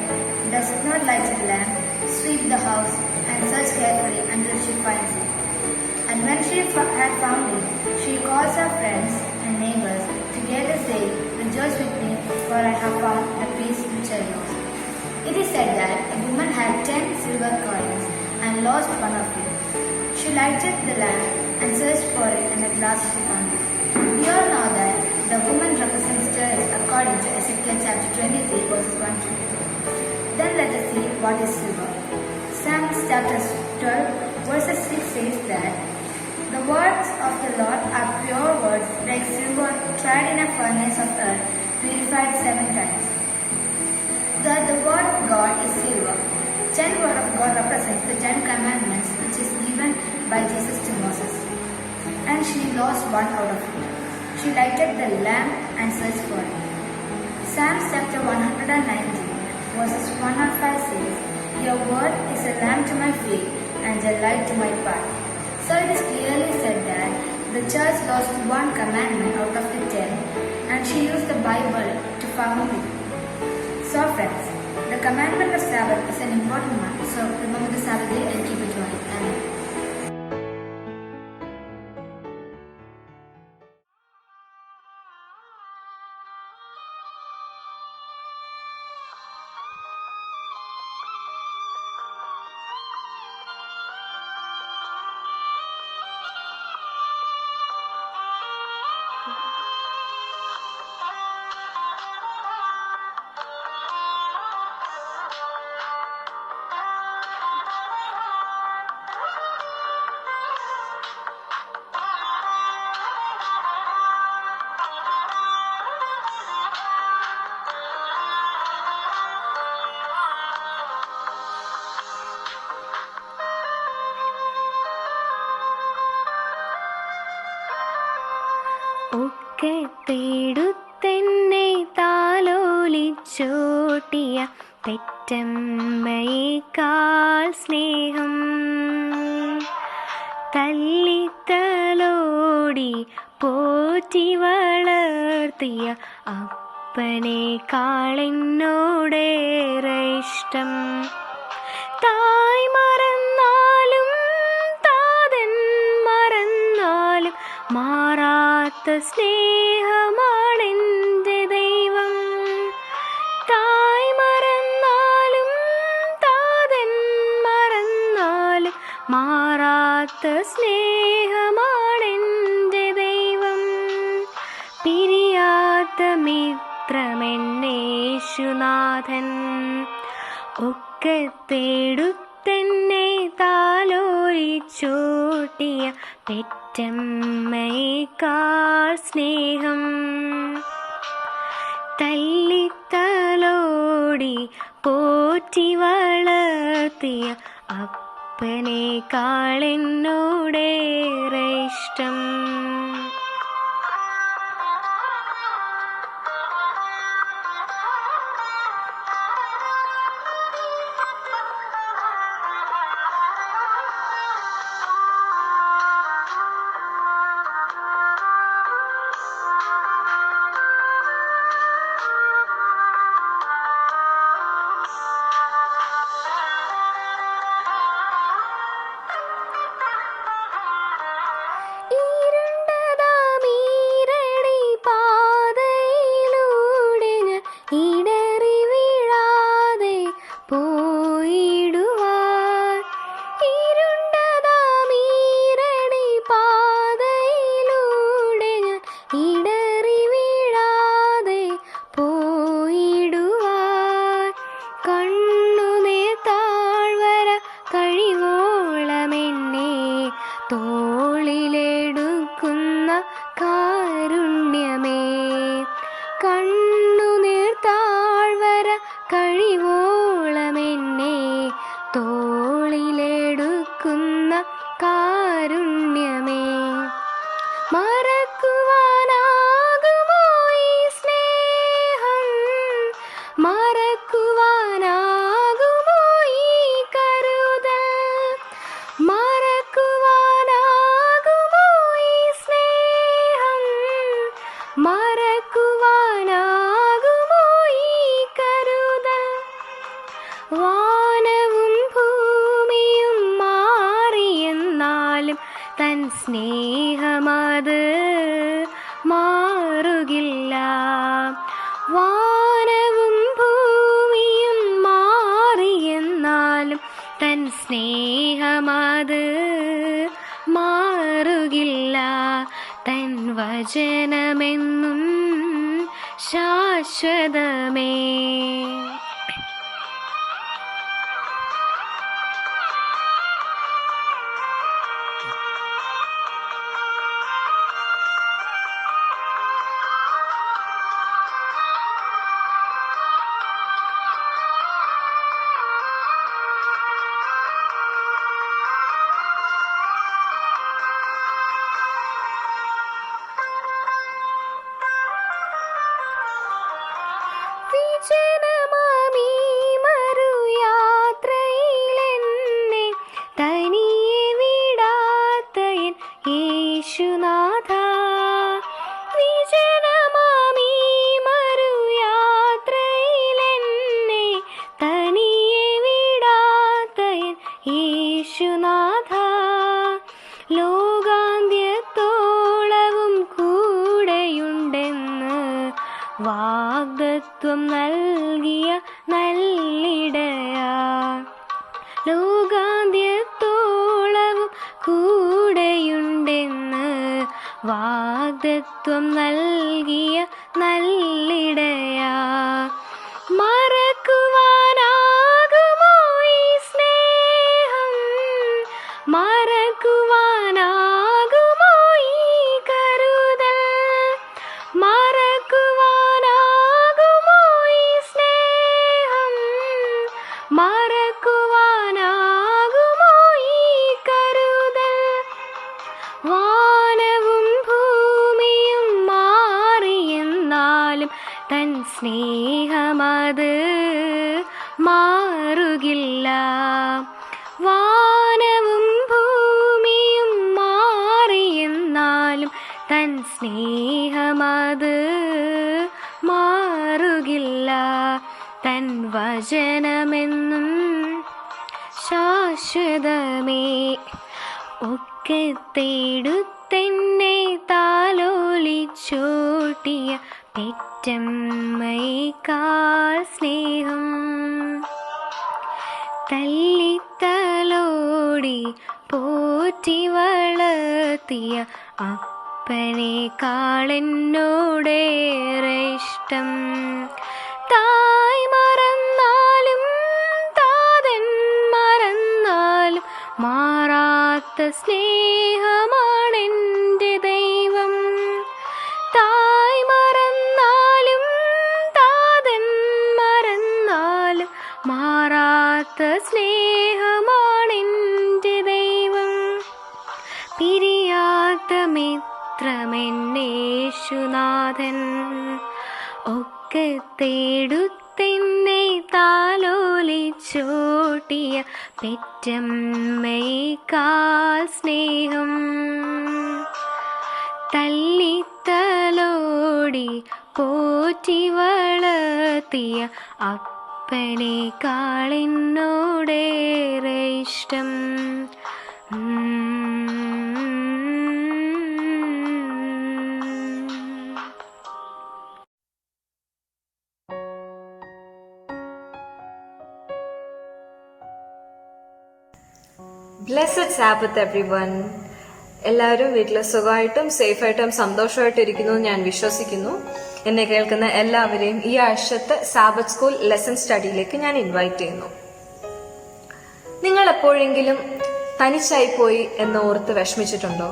Speaker 5: does not light a lamp, sweep the house, and search carefully until she finds it. And when she had found it, she calls her friends and neighbors together, saying, Rejoice with me, for I have found the piece which I lost. It is said that a woman had 10 silver coins and lost one of it. She lighted the lamp and searched for it, and at last she found it. We all know that the woman represents church according to Ezekiel chapter 23 verses 1-2. Then let us see what is silver. Psalms chapter 12 verses 6 says that the words of the Lord are pure words, like silver tried in a furnace of earth, purified 7 times. The word of God is silver. 10 word of God represents the 10 commandments which is given by Jesus to Moses. And she lost one out of it. She lighted the lamp and searched for it. Psalms chapter 119 verses 105 says, Your word is a lamp to my feet and a light to my path. So it is clearly said that the church lost one commandment out of the 10, and she used the Bible to found it. So friends, the commandment of Sabbath is an important one. So remember the Sabbath day and keep it going. Amen.
Speaker 6: ഒക്കെ തേടുത്തെന്നെ താലോലിച്ചോട്ടിയ പെറ്റമ്മയേക്കാൾ സ്നേഹം തല്ലിത്തലോടി പോറ്റി വളർത്തിയ അപ്പനേക്കാളെന്നോടേറെ ഇഷ്ടം തായ് മറന്നാലും താതൻ മറന്നാലും മാറാത്ത സ്നേഹമാണെൻ്റെ ദൈവം തായ് മറന്നാലും താതൻ മറന്നാലും മാറാത്ത സ്നേഹമാണെൻ്റെ ദൈവം പിരിയാത്ത മിത്രമെന്നേശുനാഥൻ ഒക്കെ തേടുത്തെന്നെ താലോലിച്ചോട്ടിയ പെറ്റമ്മയേക്കാൾ സ്നേഹം തല്ലിത്തലോടി പോറ്റി വളർത്തിയ അപ്പനേക്കാളെന്നോടേറെ ഇഷ്ടം കഴിവോളമെന്നെ തോളിലെടുക്കുന്ന കാരുണ്യമേ, മറക്കുവാനാകുമോ ഈ സ്നേഹം, മറക്കുവാനാകുമോ ഈ കരുതൽ, മറക്കുവാനാകുമോ ഈ സ്നേഹം, മറക്കുവാനാകുമോ ഈ കരുതൽ. വാനവും ഭൂമിയും മാറിയെന്നാലും തൻ സ്നേഹമത് മാറുകില്ല. വാനവും ഭൂമിയും മാറിയെന്നാലും തൻ സ്നേഹമത് മാറുകില്ല. തൻ വചനമെന്നും ശാശ്വതമേ. വിജനമാമീ മറുയാത്രയിലെന്നെ തനിയെ വിടാത്തയൻ യേശുനാഥ. വിജനമാമീ മറുയാത്രയിലെന്നെ തനിയെ വിടാത്തയൻ യേശുനാഥ. ലോകാന്ത്യത്തോളവും കൂടെയുണ്ടെന്ന് വാഗ്ദത്വം നൽകിയ നല്ലിടയാ. ലോകാന്ത്യത്തോളവും കൂടെയുണ്ടെന്ന് വാഗ്ദത്വം നൽകിയ നല്ലിടയാ. മറക്കുവാനാകുമോ ഈ സ്നേഹം, മറക്കുവാനാകുമോ ഈ കരുതൽ, മറക്കുവാനാകുമോ ഈ സ്നേഹം, മറക്കുവാനാകുമോ ഈ കരുതൽ. വാനവും ഭൂമിയും മാറിയെന്നാലും തൻ സ്നേഹമത് മാറുകില്ല. വാനവും ഭൂമിയും മാറിയെന്നാലും തൻ സ്നേഹമത് മാറുകില്ല. തൻ വചനമെന്നും ശാശ്വതമേ. ഒക്കെ തേടുത്തെന്നെ താലോലിച്ചോട്ടിയ പെറ്റമ്മയേക്കാൾ സ്നേഹം, തല്ലിത്തലോടി പോറ്റി വളർത്തിയ അപ്പനേക്കാളെന്നോടേറെ ഇഷ്ടം. തായ് മറന്നാലും താതൻ മറന്നാലും മാറാത്ത സ്നേഹമാണെൻ്റെ ദൈവം. തായ് മറന്നാലും താതൻ മറന്നാലും മാറാത്ത സ്നേഹമാണെൻ്റെ ദൈവം. പിരിയാത്ത മിത്രമെന്നേശുനാഥൻ, ഒക്കെ തേടുത്തെന്നെ താലോലിച്ചോട്ടിയ പെറ്റമ്മയേക്കാൾ സ്നേഹം, തല്ലിത്തലോടി പോറ്റി വളർത്തിയ അപ്പനേക്കാളെന്നോടേറെ ഇഷ്ടം.
Speaker 14: Blessed Sabbath everyone. എല്ലാവരും വീട്ടിൽ സുഖമായിട്ടും സേഫായിട്ടും സന്തോഷമായിട്ടും ഇരിക്കുന്നു ഞാൻ വിശ്വസിക്കുന്നു. എന്നെ കേൾക്കുന്ന എല്ലാവരെയും ഈ ആഴ്ചത്തെ സാബത്ത് സ്കൂൾ ലെസൺ സ്റ്റഡിയിലേക്ക് ഞാൻ ഇൻവൈറ്റ് ചെയ്യുന്നു. നിങ്ങൾ എപ്പോഴെങ്കിലും തനിച്ചായി പോയി എന്ന് ഓർത്ത് വിഷമിച്ചിട്ടുണ്ടോ?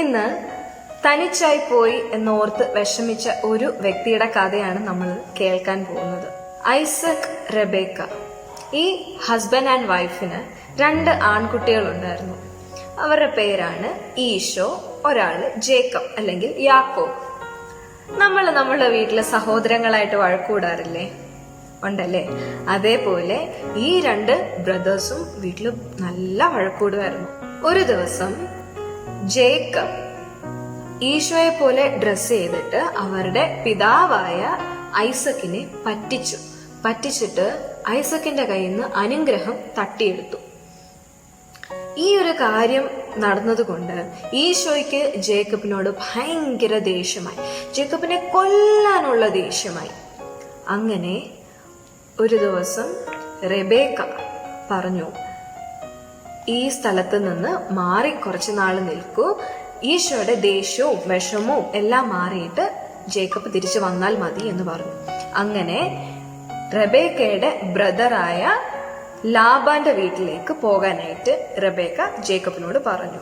Speaker 14: ഇന്ന് തനിച്ചായി പോയി എന്നോർത്ത് വിഷമിച്ച ഒരു വ്യക്തിയുടെ കഥയാണ് നമ്മൾ കേൾക്കാൻ പോകുന്നത്. ഐസക്, റെബേക്ക. ഈ ഹസ്ബൻഡ് ആൻഡ് വൈഫിന് 2 ആൺകുട്ടികളുണ്ടായിരുന്നു. അവരുടെ പേരാണ് ഈശോ, ഒരാള് ജേക്കബ് അല്ലെങ്കിൽ യാക്കോബ്. നമ്മൾ നമ്മളുടെ വീട്ടിലെ സഹോദരങ്ങളായിട്ട് വഴക്കൂടാറില്ലേ? ഉണ്ടല്ലേ? അതേപോലെ ഈ 2 ബ്രദേഴ്സും വീട്ടിൽ നല്ല വഴക്കൂടുമായിരുന്നു. ഒരു ദിവസം ജേക്കബ് ഈശോയെ പോലെ ഡ്രസ് ചെയ്തിട്ട് അവരുടെ പിതാവായ ഐസക്കിനെ പറ്റിച്ചിട്ട് ഐസക്കിന്റെ കയ്യിൽ നിന്ന് അനുഗ്രഹം തട്ടിയെടുത്തു. ഈ ഒരു കാര്യം നടന്നതുകൊണ്ട് ഈശോയ്ക്ക് ജേക്കബിനോട് ഭയങ്കര ദേഷ്യമായി, ജേക്കബിനെ കൊല്ലാനുള്ള ദേഷ്യമായി. അങ്ങനെ ഒരു ദിവസം റെബേക്ക പറഞ്ഞു, ഈ സ്ഥലത്ത് നിന്ന് മാറി കുറച്ചു നാള് നിൽക്കൂ, ഈശോയുടെ ദേഷ്യവും വിഷമവും എല്ലാം മാറിയിട്ട് ജേക്കബ് തിരിച്ചു വന്നാൽ മതി എന്ന് പറഞ്ഞു. അങ്ങനെ റെബേക്കയുടെ ബ്രദറായ ലാബാന്റെ വീട്ടിലേക്ക് പോകാനായിട്ട് റെബേക്ക ജേക്കബിനോട് പറഞ്ഞു.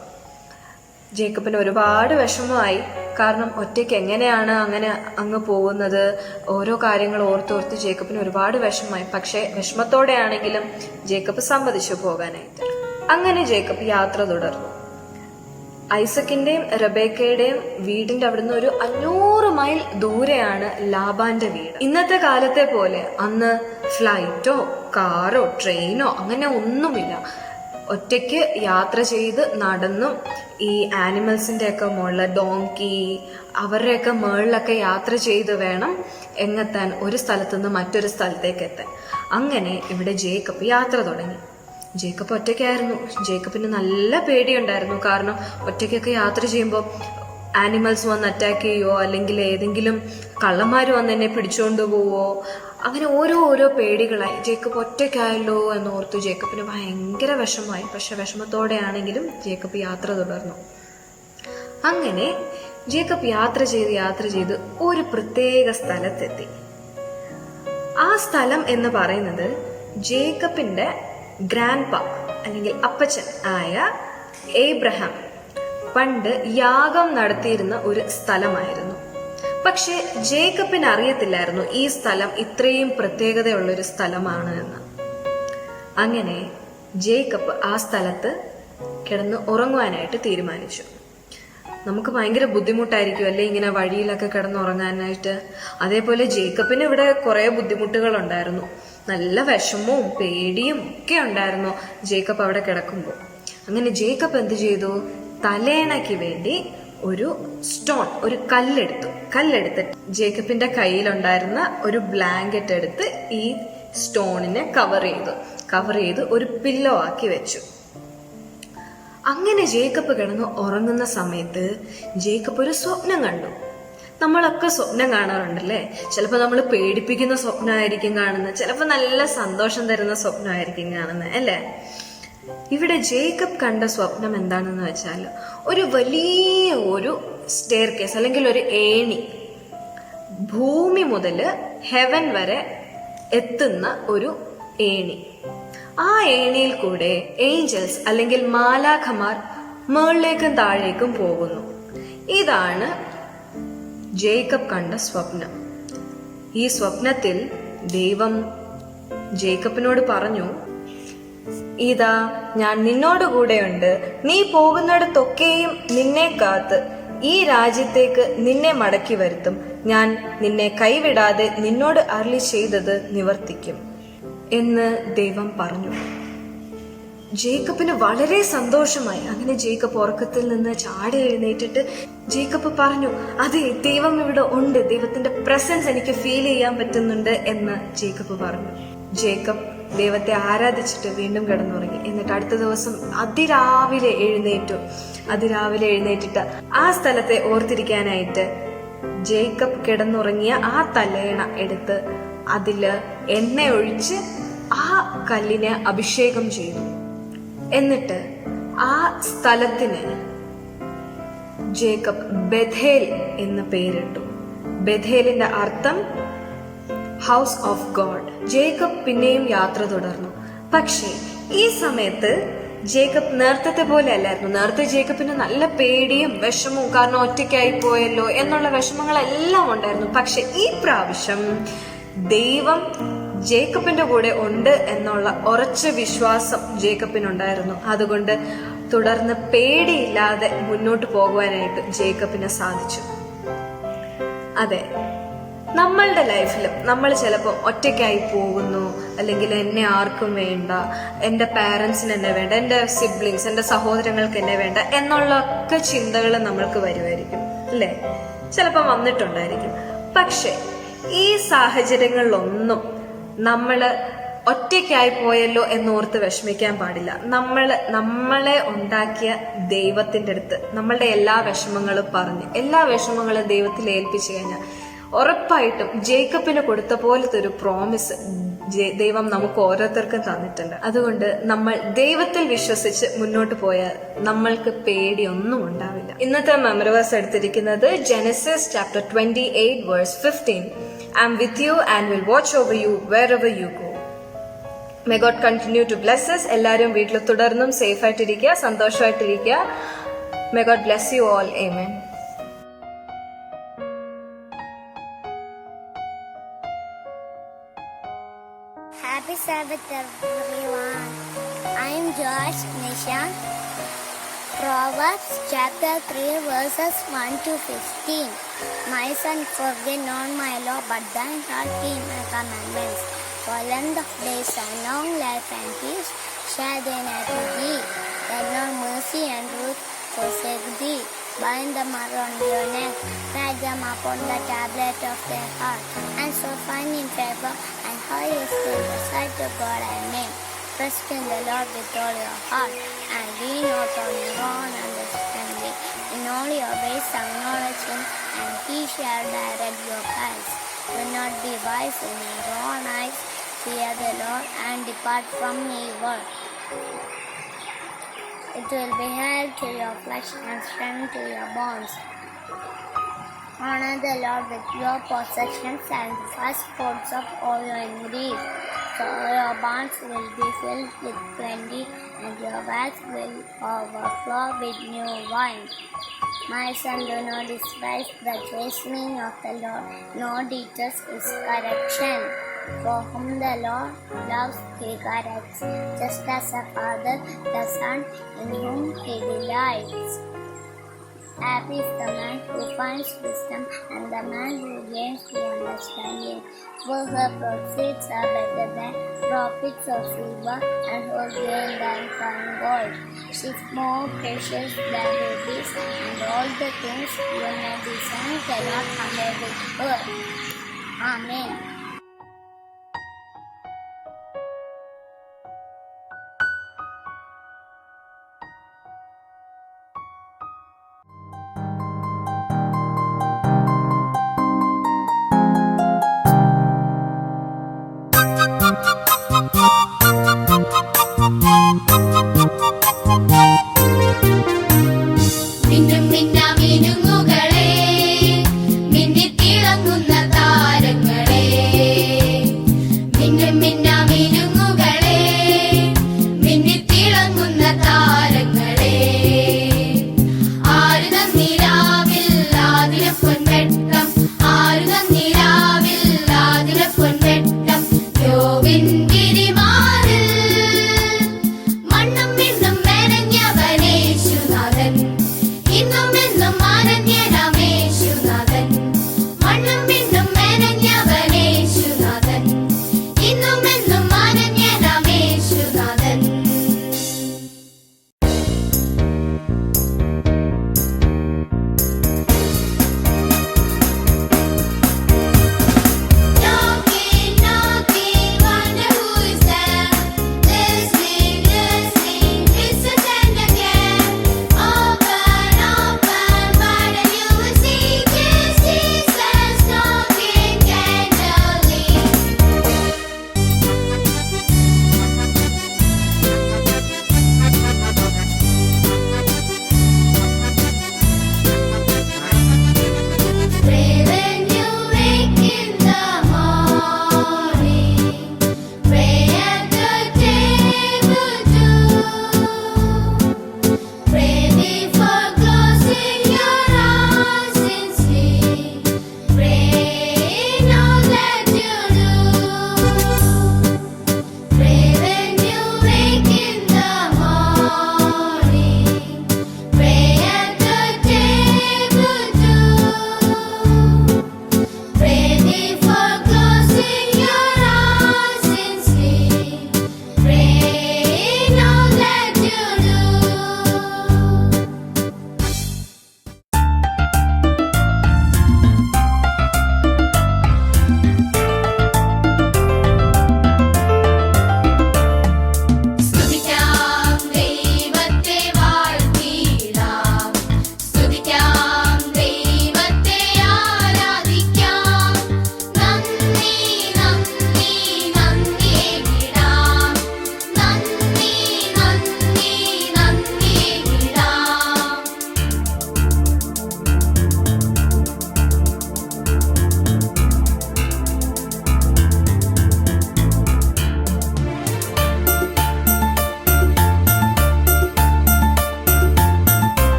Speaker 14: ജേക്കബിന് ഒരുപാട് വിഷമമായി. കാരണം ഒറ്റയ്ക്ക് എങ്ങനെയാണ് അങ്ങനെ അങ്ങ് പോകുന്നത്? ഓരോ കാര്യങ്ങൾ ഓർത്തോർത്ത് ജേക്കബിന് ഒരുപാട് വിഷമമായി. പക്ഷെ വിഷമത്തോടെ ആണെങ്കിലും ജേക്കബ് സമ്മതിച്ചു പോകാനായിട്ട്. അങ്ങനെ ജേക്കബ് യാത്ര തുടർന്നു. ഐസക്കിന്റെയും റെബേക്കയുടെയും വീടിന്റെ അവിടുന്ന് ഒരു 500 മൈൽ ദൂരെയാണ് ലാബാന്റെ വീട്. ഇന്നത്തെ കാലത്തെ പോലെ അന്ന് ഫ്ലൈറ്റോ കാറോ ട്രെയിനോ അങ്ങനെ ഒന്നുമില്ല. ഒറ്റയ്ക്ക് യാത്ര ചെയ്ത് നടന്നും ഈ ആനിമൽസിന്റെ ഒക്കെ മുകളിൽ, ഡോങ്കി അവരുടെയൊക്കെ മുകളിലൊക്കെ യാത്ര ചെയ്ത് വേണം എങ്ങെത്താൻ, ഒരു സ്ഥലത്തുനിന്ന് മറ്റൊരു സ്ഥലത്തേക്ക് എത്താൻ. അങ്ങനെ ഇവിടെ ജേക്കബ് യാത്ര തുടങ്ങി. ജേക്കബ് ഒറ്റയ്ക്കായിരുന്നു. ജേക്കബിന് നല്ല പേടിയുണ്ടായിരുന്നു. കാരണം ഒറ്റയ്ക്കൊക്കെ യാത്ര ചെയ്യുമ്പോൾ ആനിമൽസ് വന്ന് അറ്റാക്ക് ചെയ്യുവോ, അല്ലെങ്കിൽ ഏതെങ്കിലും കള്ളന്മാർ വന്ന് എന്നെ പിടിച്ചുകൊണ്ട് പോവോ, അങ്ങനെ ഓരോ പേടികളായി. ജേക്കബ് ഒറ്റയ്ക്കായല്ലോ എന്നോർത്ത് ജേക്കബിന് ഭയങ്കര വിഷമമായി. പക്ഷെ വിഷമത്തോടെയാണെങ്കിലും ജേക്കബ് യാത്ര തുടർന്നു. അങ്ങനെ ജേക്കബ് യാത്ര ചെയ്ത് ഒരു പ്രത്യേക സ്ഥലത്തെത്തി. ആ സ്ഥലം എന്ന് പറയുന്നത് ജേക്കബിന്റെ ഗ്രാൻഡ് പാ അല്ലെങ്കിൽ അപ്പച്ചൻ ആയ ഏബ്രഹാം പണ്ട് യാഗം നടത്തിയിരുന്ന ഒരു സ്ഥലമായിരുന്നു. പക്ഷെ ജേക്കബിന് അറിയത്തില്ലായിരുന്നു ഈ സ്ഥലം ഇത്രയും പ്രത്യേകതയുള്ള ഒരു സ്ഥലമാണ് എന്ന്. അങ്ങനെ ജേക്കബ് ആ സ്ഥലത്ത് കിടന്ന് ഉറങ്ങുവാനായിട്ട് തീരുമാനിച്ചു. നമുക്ക് ഭയങ്കര ബുദ്ധിമുട്ടായിരിക്കും അല്ലേ ഇങ്ങനെ വഴിയിലൊക്കെ കിടന്നുറങ്ങാനായിട്ട്. അതേപോലെ ജേക്കബിന് ഇവിടെ കുറെ ബുദ്ധിമുട്ടുകൾ ഉണ്ടായിരുന്നു. നല്ല വിഷമവും പേടിയും ഒക്കെ ഉണ്ടായിരുന്നു ജേക്കബ് അവിടെ കിടക്കുമ്പോൾ. അങ്ങനെ ജേക്കബ് എന്ത് ചെയ്തു? തലേണയ്ക്ക് വേണ്ടി ഒരു സ്റ്റോൺ, ഒരു കല്ലെടുത്ത് ജേക്കബിന്റെ കയ്യിലുണ്ടായിരുന്ന ഒരു ബ്ലാങ്കറ്റ് എടുത്ത് ഈ സ്റ്റോണിനെ കവർ ചെയ്ത് ഒരു പില്ലോ ആക്കി വെച്ചു. അങ്ങനെ ജേക്കബ് കിടന്ന് ഉറങ്ങുന്ന സമയത്ത് ജേക്കബ് ഒരു സ്വപ്നം കണ്ടു. നമ്മളൊക്കെ സ്വപ്നം കാണാറുണ്ടല്ലേ? ചിലപ്പോൾ നമ്മൾ പേടിപ്പിക്കുന്ന സ്വപ്നമായിരിക്കും കാണുന്നത്, ചിലപ്പോൾ നല്ല സന്തോഷം തരുന്ന സ്വപ്നമായിരിക്കും കാണുന്നത്, അല്ലേ? ഇവിടെ ജേക്കബ് കണ്ട സ്വപ്നം എന്താണെന്ന് വെച്ചാൽ ഒരു വലിയ ഒരു സ്റ്റെയർ കേസ് അല്ലെങ്കിൽ ഒരു ഏണി, ഭൂമി മുതൽ ഹെവൻ വരെ എത്തുന്ന ഒരു ഏണി. ആ ഏണിയിൽ കൂടെ ഏഞ്ചൽസ് അല്ലെങ്കിൽ മാലാഖമാർ മുകളിലേക്കും താഴേക്കും പോകുന്നു. ഇതാണ് ജേക്കബ് കണ്ട സ്വപ്നം. ഈ സ്വപ്നത്തിൽ ദൈവം ജേക്കബിനോട് പറഞ്ഞു, ഇതാ ഞാൻ നിന്നോട് കൂടെയുണ്ട്, നീ പോകുന്നിടത്തൊക്കെയും നിന്നെ കാത്ത് ഈ രാജ്യത്തേക്ക് നിന്നെ മടക്കി വരുത്തും, ഞാൻ നിന്നെ കൈവിടാതെ നിന്നോട് അരുളി ചെയ്തത് നിവർത്തിക്കും എന്ന് ദൈവം പറഞ്ഞു. ജേക്കബിന് വളരെ സന്തോഷമായി. അങ്ങനെ ജേക്കബ് ഉറക്കത്തിൽ നിന്ന് ചാടി എഴുന്നേറ്റിട്ട് ജേക്കബ് പറഞ്ഞു, അതെ, ദൈവം ഇവിടെ ഉണ്ട്, ദൈവത്തിന്റെ പ്രസൻസ് എനിക്ക് ഫീൽ ചെയ്യാൻ പറ്റുന്നുണ്ട് എന്ന് ജേക്കബ് പറഞ്ഞു. ജേക്കബ് ദൈവത്തെ ആരാധിച്ചിട്ട് വീണ്ടും കിടന്നുറങ്ങി. എന്നിട്ട് അടുത്ത ദിവസം അതിരാവിലെ എഴുന്നേറ്റിട്ട് ആ സ്ഥലത്തെ ഓർത്തിരിക്കാനായിട്ട് ജേക്കബ് കിടന്നുറങ്ങിയ ആ തലേണ എടുത്ത് അതില് എണ്ണ ഒഴിച്ച് ആ കല്ലിനെ അഭിഷേകം ചെയ്തു. എന്നിട്ട് ആ സ്ഥലത്തിന് ജേക്കബ് ബെഥേൽ എന്ന് പേരിട്ടു. ബെഥേലിന്റെ അർത്ഥം ഹൗസ് ഓഫ് ഗോഡ്. ജേക്കബ് പിന്നെയും യാത്ര തുടർന്നു. പക്ഷേ ഈ സമയത്ത് ജേക്കബ് നേരത്തെ പോലെ അല്ലായിരുന്നു. നേരത്തെ ജേക്കബിന് നല്ല പേടിയും വിഷമവും, കാരണം ഒറ്റയ്ക്കായി പോയല്ലോ എന്നുള്ള വിഷമങ്ങളെല്ലാം ഉണ്ടായിരുന്നു. പക്ഷെ ഈ പ്രാവശ്യം ദൈവം ജേക്കബിന്റെ കൂടെ ഉണ്ട് എന്നുള്ള ഉറച്ച വിശ്വാസം ജേക്കബിനുണ്ടായിരുന്നു. അതുകൊണ്ട് തുടർന്ന് പേടിയില്ലാതെ മുന്നോട്ട് പോകുവാനായിട്ട് ജേക്കബിന് സാധിച്ചു. അതെ, നമ്മളുടെ ലൈഫിലും നമ്മൾ ചിലപ്പോൾ ഒറ്റയ്ക്കായി പോകുന്നു, അല്ലെങ്കിൽ എന്നെ ആർക്കും വേണ്ട, എൻ്റെ പാരൻസിന് എന്നെ വേണ്ട, എൻ്റെ സിബ്ലിങ്സ്, എൻ്റെ സഹോദരങ്ങൾക്ക് എന്നെ വേണ്ട എന്നുള്ളൊക്കെ ചിന്തകൾ നമ്മൾക്ക് വരുമായിരിക്കും അല്ലേ? ചിലപ്പോൾ വന്നിട്ടുണ്ടായിരിക്കും. പക്ഷെ ഈ സാഹചര്യങ്ങളിലൊന്നും നമ്മൾ ഒറ്റയ്ക്കായി പോയല്ലോ എന്നോർത്ത് വിഷമിക്കാൻ പാടില്ല. നമ്മളെ ഉണ്ടാക്കിയ ദൈവത്തിൻ്റെ അടുത്ത് നമ്മളുടെ എല്ലാ വിഷമങ്ങളും പറഞ്ഞ് എല്ലാ വിഷമങ്ങളും ദൈവത്തിൽ ഏൽപ്പിച്ചു കഴിഞ്ഞാൽ ഉറപ്പായിട്ടും ജേക്കബിന് കൊടുത്ത പോലത്തെ ഒരു പ്രോമിസ് ദൈവം നമുക്ക് ഓരോരുത്തർക്കും തന്നിട്ടുണ്ട്. അതുകൊണ്ട് നമ്മൾ ദൈവത്തിൽ വിശ്വസിച്ച് മുന്നോട്ട് പോയാൽ നമ്മൾക്ക് പേടിയൊന്നും ഉണ്ടാവില്ല. ഇന്നത്തെ മെമ്മറി വേഴ്സ് എടുത്തിരിക്കുന്നത് Genesis chapter 28 verse 15. I am with you and will watch over you wherever you go. May God continue to bless us. എല്ലാവരും വീട്ടിൽ തുടർന്നും സേഫ് ആയിട്ടിരിക്കുക, സന്തോഷമായിട്ടിരിക്കുക. May God bless you all. Amen.
Speaker 12: Happy Sabbath, everyone. I am Josh Nishan. Proverbs chapter 3 verses 1 to 15. My son, forget not my law, but thine heart keep my commandments. For length of days and long life and peace shall they not to thee. Let not mercy and truth forsake thee. Bind them around your neck, write them upon the tablet of their heart, and so find in favor and highest in the sight of God and men. Trust in the Lord with all your heart, and lean not on your own understanding. In all your ways acknowledge Him, and He shall direct your paths. Do not be wise in your own eyes. Fear the Lord and depart from evil. It will be health to your flesh and strength to your bones. Honor the Lord with your possessions and the first fruits of all your increase. So your barns will be filled with plenty, and your vats will overflow with new wine. My son, do not despise the chastening of the Lord, nor detest His correction. For whom the Lord loves, He corrects, just as a father the son in whom He delights. Happy is the man who finds wisdom, and the man who gains the understanding. For her proceeds are better than profits of silver, and her gain than fine gold. She is more precious than rubies, and all the things under the sun cannot compare with her. Amen.
Speaker 6: മിന്നും മിന്നാമിനുങ്ങുകളെ, മിന്നിത്തിളങ്ങുന്ന താരങ്ങളെ,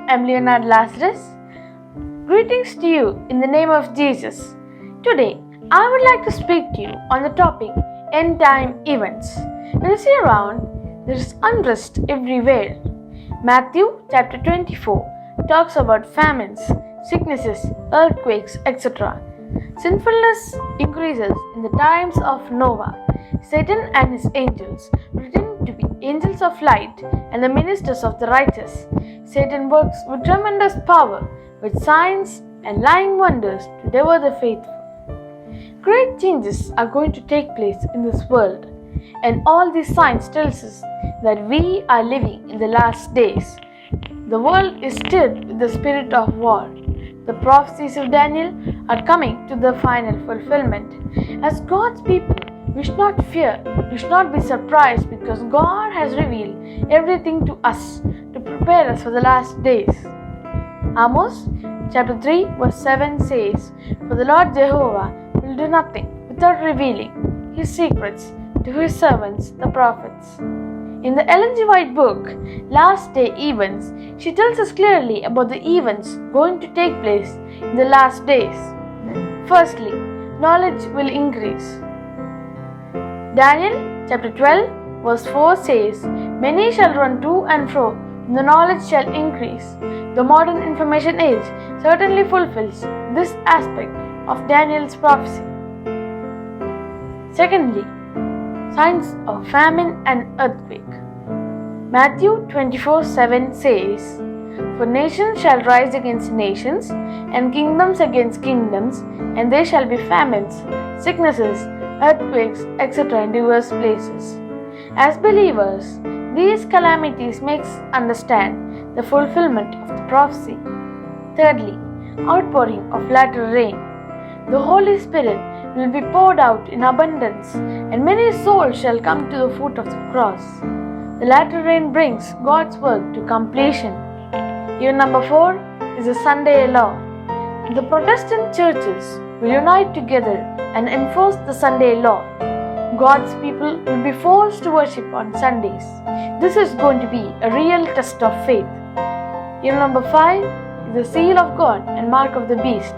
Speaker 6: am Leonard Lazarus. Greetings to you in the name of Jesus. Today, I would like to speak to you on the topic end time events. When you see around, there is unrest everywhere. Matthew chapter 24 talks about famines, sicknesses, earthquakes, etc. Sinfulness increases in the times of Noah. Satan and his angels pretend to be angels of light and the ministers of the righteous. Satan works with tremendous power, with signs and lying wonders to devour the faithful. Great changes are going to take place in this world, and all these signs tells us that we are living in the last days. The world is stirred with the spirit of war. The prophecies of Daniel are coming to the final fulfillment. As God's people, we should not fear, we should not be surprised, because God has revealed everything to us to prepare us for the last days. Amos chapter 3 verse 7 says, "For the Lord Jehovah will do nothing without revealing his secrets to his servants the prophets." In the Ellen G. White book, Last Day Events, she tells us clearly about the events going to take place in the last days. Firstly, knowledge will increase. Daniel chapter 12 verse 4 says, "Many shall run to and fro, and the knowledge shall increase." The modern information age certainly fulfills this aspect of Daniel's prophecy. Secondly, signs of famine and earthquake. Matthew 24:7 says, "For nations shall rise against nations, and kingdoms against kingdoms, and there shall be famines, sicknesses, earthquakes, etc. in diverse places." As believers, these calamities make us understand the fulfillment of the prophecy. Thirdly, outpouring of latter rain. The Holy Spirit will be poured out in abundance, and many souls shall come to the foot of the cross. The latter rain brings God's work to completion. Even number 4 is the Sunday law. The Protestant churches will unite together and enforce the Sunday law. God's people will be forced to worship on Sundays. This is going to be a real test of faith. Even number 5 is the seal of God and mark of the beast.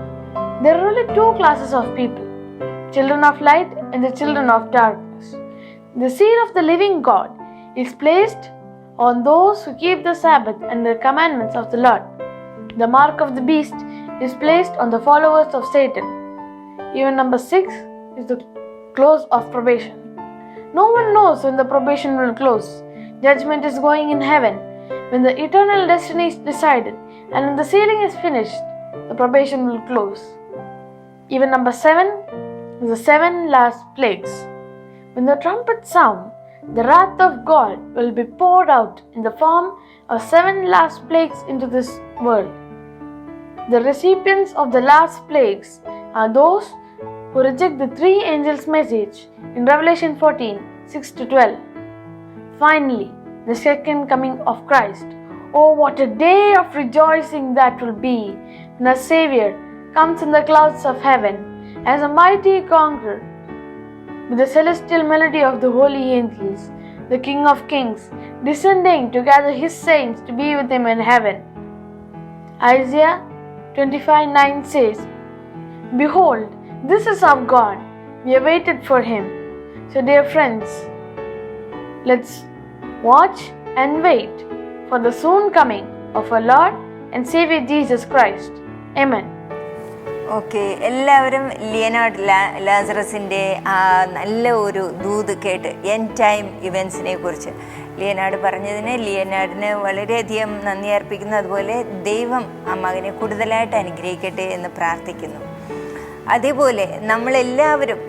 Speaker 6: There are only 2 classes of people: children of light and the children of darkness. The seal of the living God is placed on those who keep the Sabbath and the commandments of the Lord. The mark of the beast is placed on the followers of Satan. Even number 6 is the close of probation. No one knows when the probation will close. Judgment is going in heaven. When the eternal destiny is decided and when the sealing is finished, the probation will close. Even number 7 is the 7 last plagues. When the trumpets sound, the wrath of God will be poured out in the form of 7 last plagues into this world. The recipients of the last plagues are those who reject the 3 angels' message in Revelation 14:6-12. Finally, the second coming of Christ. Oh, what a day of rejoicing that will be when our Savior comes in the clouds of heaven as a mighty conqueror, with the celestial melody of the holy angels, the King of Kings, descending to gather his saints to be with him in heaven. Isaiah 25:9 says, "Behold, this is our God, we have waited for him." So dear friends, let's watch and wait for the soon coming of our Lord and Savior Jesus Christ. Amen.
Speaker 1: Okay, എല്ലാവരും Leonard ലാസറസിൻ്റെ ആ നല്ല ഒരു ദൂത് കേട്ട് end time ഇവൻസിനെ കുറിച്ച് Leonard പറഞ്ഞതിന് ലിയനാർഡിന് വളരെയധികം നന്ദി അർപ്പിക്കുന്നു. അതുപോലെ ദൈവം ആ മകനെ കൂടുതലായിട്ട് അനുഗ്രഹിക്കട്ടെ എന്ന് പ്രാർത്ഥിക്കുന്നു. അതേപോലെ നമ്മളെല്ലാവരും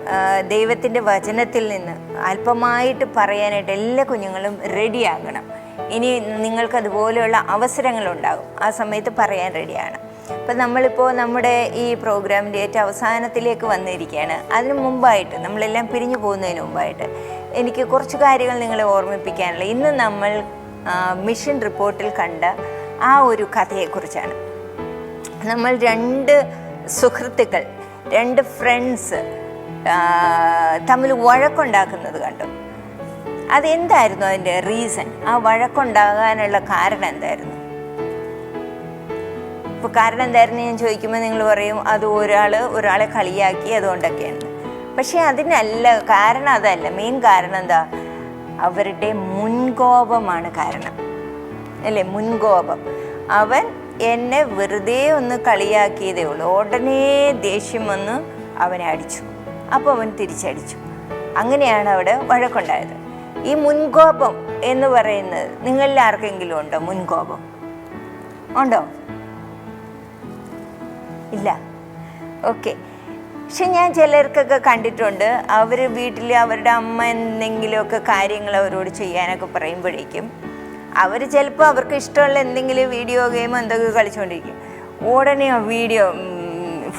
Speaker 1: ദൈവത്തിൻ്റെ വചനത്തിൽ നിന്ന് അല്പമായിട്ട് പറയാനായിട്ട് എല്ലാ കുഞ്ഞുങ്ങളും റെഡിയാകണം. ഇനി നിങ്ങൾക്കതുപോലെയുള്ള അവസരങ്ങളുണ്ടാകും, ആ സമയത്ത് പറയാൻ റെഡിയാണ്. അപ്പം നമ്മളിപ്പോൾ നമ്മുടെ ഈ പ്രോഗ്രാമിൻ്റെ ഏറ്റവും അവസാനത്തിലേക്ക് വന്നിരിക്കുകയാണ്. അതിനു മുമ്പായിട്ട്, നമ്മളെല്ലാം പിരിഞ്ഞു പോകുന്നതിന് മുമ്പായിട്ട് എനിക്ക് കുറച്ച് കാര്യങ്ങൾ നിങ്ങളെ ഓർമ്മിപ്പിക്കാനുള്ള. ഇന്ന് നമ്മൾ മിഷൻ റിപ്പോർട്ടിൽ കണ്ട ആ ഒരു കഥയെക്കുറിച്ചാണ്. നമ്മൾ 2 സുഹൃത്തുക്കൾ, 2 ഫ്രണ്ട്സ് തമ്മിൽ വഴക്കുണ്ടാക്കുന്നത് കണ്ടു. അതെന്തായിരുന്നു അതിൻ്റെ റീസൺ? ആ വഴക്കുണ്ടാകാനുള്ള കാരണം എന്തായിരുന്നു? ഇപ്പോൾ കാരണം എന്തായിരുന്നു ഞാൻ ചോദിക്കുമ്പോൾ നിങ്ങൾ പറയും അത് ഒരാളെ കളിയാക്കി അതുകൊണ്ടൊക്കെയാണ്. പക്ഷേ അതിനല്ല കാരണം, അതല്ല. മെയിൻ കാരണം എന്താ? അവരുടെ മുൻകോപമാണ് കാരണം, അല്ലേ? മുൻകോപം. അവൻ എന്നെ വെറുതെ ഒന്ന് കളിയാക്കിയതേ ഉള്ളൂ, ഉടനെ ദേഷ്യം വന്ന് അവനെ അടിച്ചു. അപ്പോൾ അവൻ തിരിച്ചടിച്ചു. അങ്ങനെയാണ് അവിടെ വഴക്കുണ്ടായത്. ഈ മുൻകോപം എന്ന് പറയുന്നത് നിങ്ങളിൽ ആർക്കെങ്കിലും ഉണ്ടോ? മുൻകോപം ഉണ്ടോ? ഇല്ല. ഓക്കെ. പക്ഷെ ഞാൻ ചിലർക്കൊക്കെ കണ്ടിട്ടുണ്ട്, അവർ വീട്ടിൽ അവരുടെ അമ്മ എന്തെങ്കിലുമൊക്കെ കാര്യങ്ങൾ അവരോട് ചെയ്യാനൊക്കെ പറയുമ്പോഴേക്കും അവർ ചിലപ്പോൾ അവർക്ക് ഇഷ്ടമുള്ള എന്തെങ്കിലും വീഡിയോ ഗെയിം എന്തൊക്കെ കളിച്ചുകൊണ്ടിരിക്കും. ഉടനെ ആ വീഡിയോ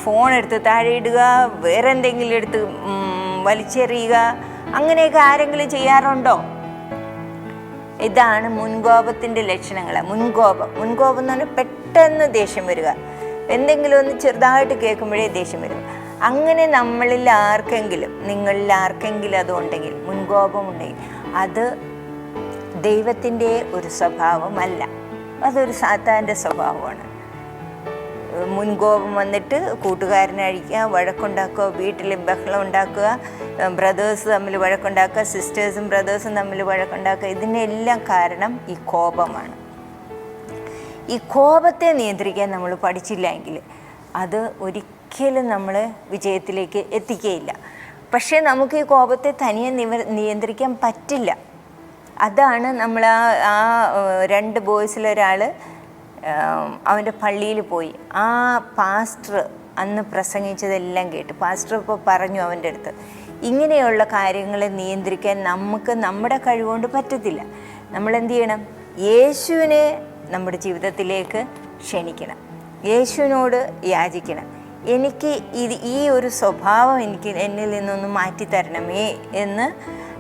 Speaker 1: ഫോൺ എടുത്ത് താഴെ ഇടുക, വേറെ എന്തെങ്കിലും എടുത്ത് വലിച്ചെറിയുക, അങ്ങനെയൊക്കെ ആരെങ്കിലും ചെയ്യാറുണ്ടോ? ഇതാണ് മുൻകോപത്തിൻ്റെ ലക്ഷണങ്ങൾ. മുൻകോപം എന്ന് പറഞ്ഞാൽ പെട്ടെന്ന് ദേഷ്യം വരിക, എന്തെങ്കിലും ഒന്ന് ചെറുതായിട്ട് കേൾക്കുമ്പോഴേ ദേഷ്യം വരിക. അങ്ങനെ നിങ്ങളിൽ ആർക്കെങ്കിലും അതുണ്ടെങ്കിൽ, മുൻകോപം ഉണ്ടെങ്കിൽ, അത് ദൈവത്തിൻ്റെ ഒരു സ്വഭാവമല്ല, അതൊരു സാത്താൻ്റെ സ്വഭാവമാണ്. മുൻകോപം വന്നിട്ട് കൂട്ടുകാരനെ അഴിക്കുക, വഴക്കുണ്ടാക്കുക, വീട്ടിൽ ബഹളം ഉണ്ടാക്കുക, ബ്രദേഴ്സ് തമ്മിൽ വഴക്കുണ്ടാക്കുക, സിസ്റ്റേഴ്സും ബ്രദേഴ്സും തമ്മിൽ വഴക്കുണ്ടാക്കുക. ഇതിനെല്ലാം കാരണം ഈ കോപമാണ്. ഈ കോപത്തെ നിയന്ത്രിക്കാൻ നമ്മൾ പഠിച്ചില്ലെങ്കിൽ അത് ഒരിക്കലും നമ്മൾ വിജയത്തിലേക്ക് എത്തിക്കുകയില്ല. പക്ഷേ നമുക്ക് ഈ കോപത്തെ തനിയെ നിയന്ത്രിക്കാൻ പറ്റില്ല. അതാണ് നമ്മൾ ആ 2 ബോയ്സിലൊരാൾ അവൻ്റെ പള്ളിയിൽ പോയി. ആ പാസ്റ്റർ അന്ന് പ്രസംഗിച്ചതെല്ലാം കേട്ട് പാസ്റ്റർ ഇപ്പോൾ പറഞ്ഞു അവൻ്റെ അടുത്ത്, ഇങ്ങനെയുള്ള കാര്യങ്ങളെ നിയന്ത്രിക്കാൻ നമുക്ക് നമ്മുടെ കഴിവുകൊണ്ട് പറ്റത്തില്ല. നമ്മൾ എന്ത് ചെയ്യണം? യേശുവിനെ നമ്മുടെ ജീവിതത്തിലേക്ക് ക്ഷണിക്കണം, യേശുവിനോട് യാചിക്കണം. എനിക്ക് ഈ ഒരു സ്വഭാവം എന്നിൽ നിന്നൊന്ന് മാറ്റിത്തരണമേ എന്ന്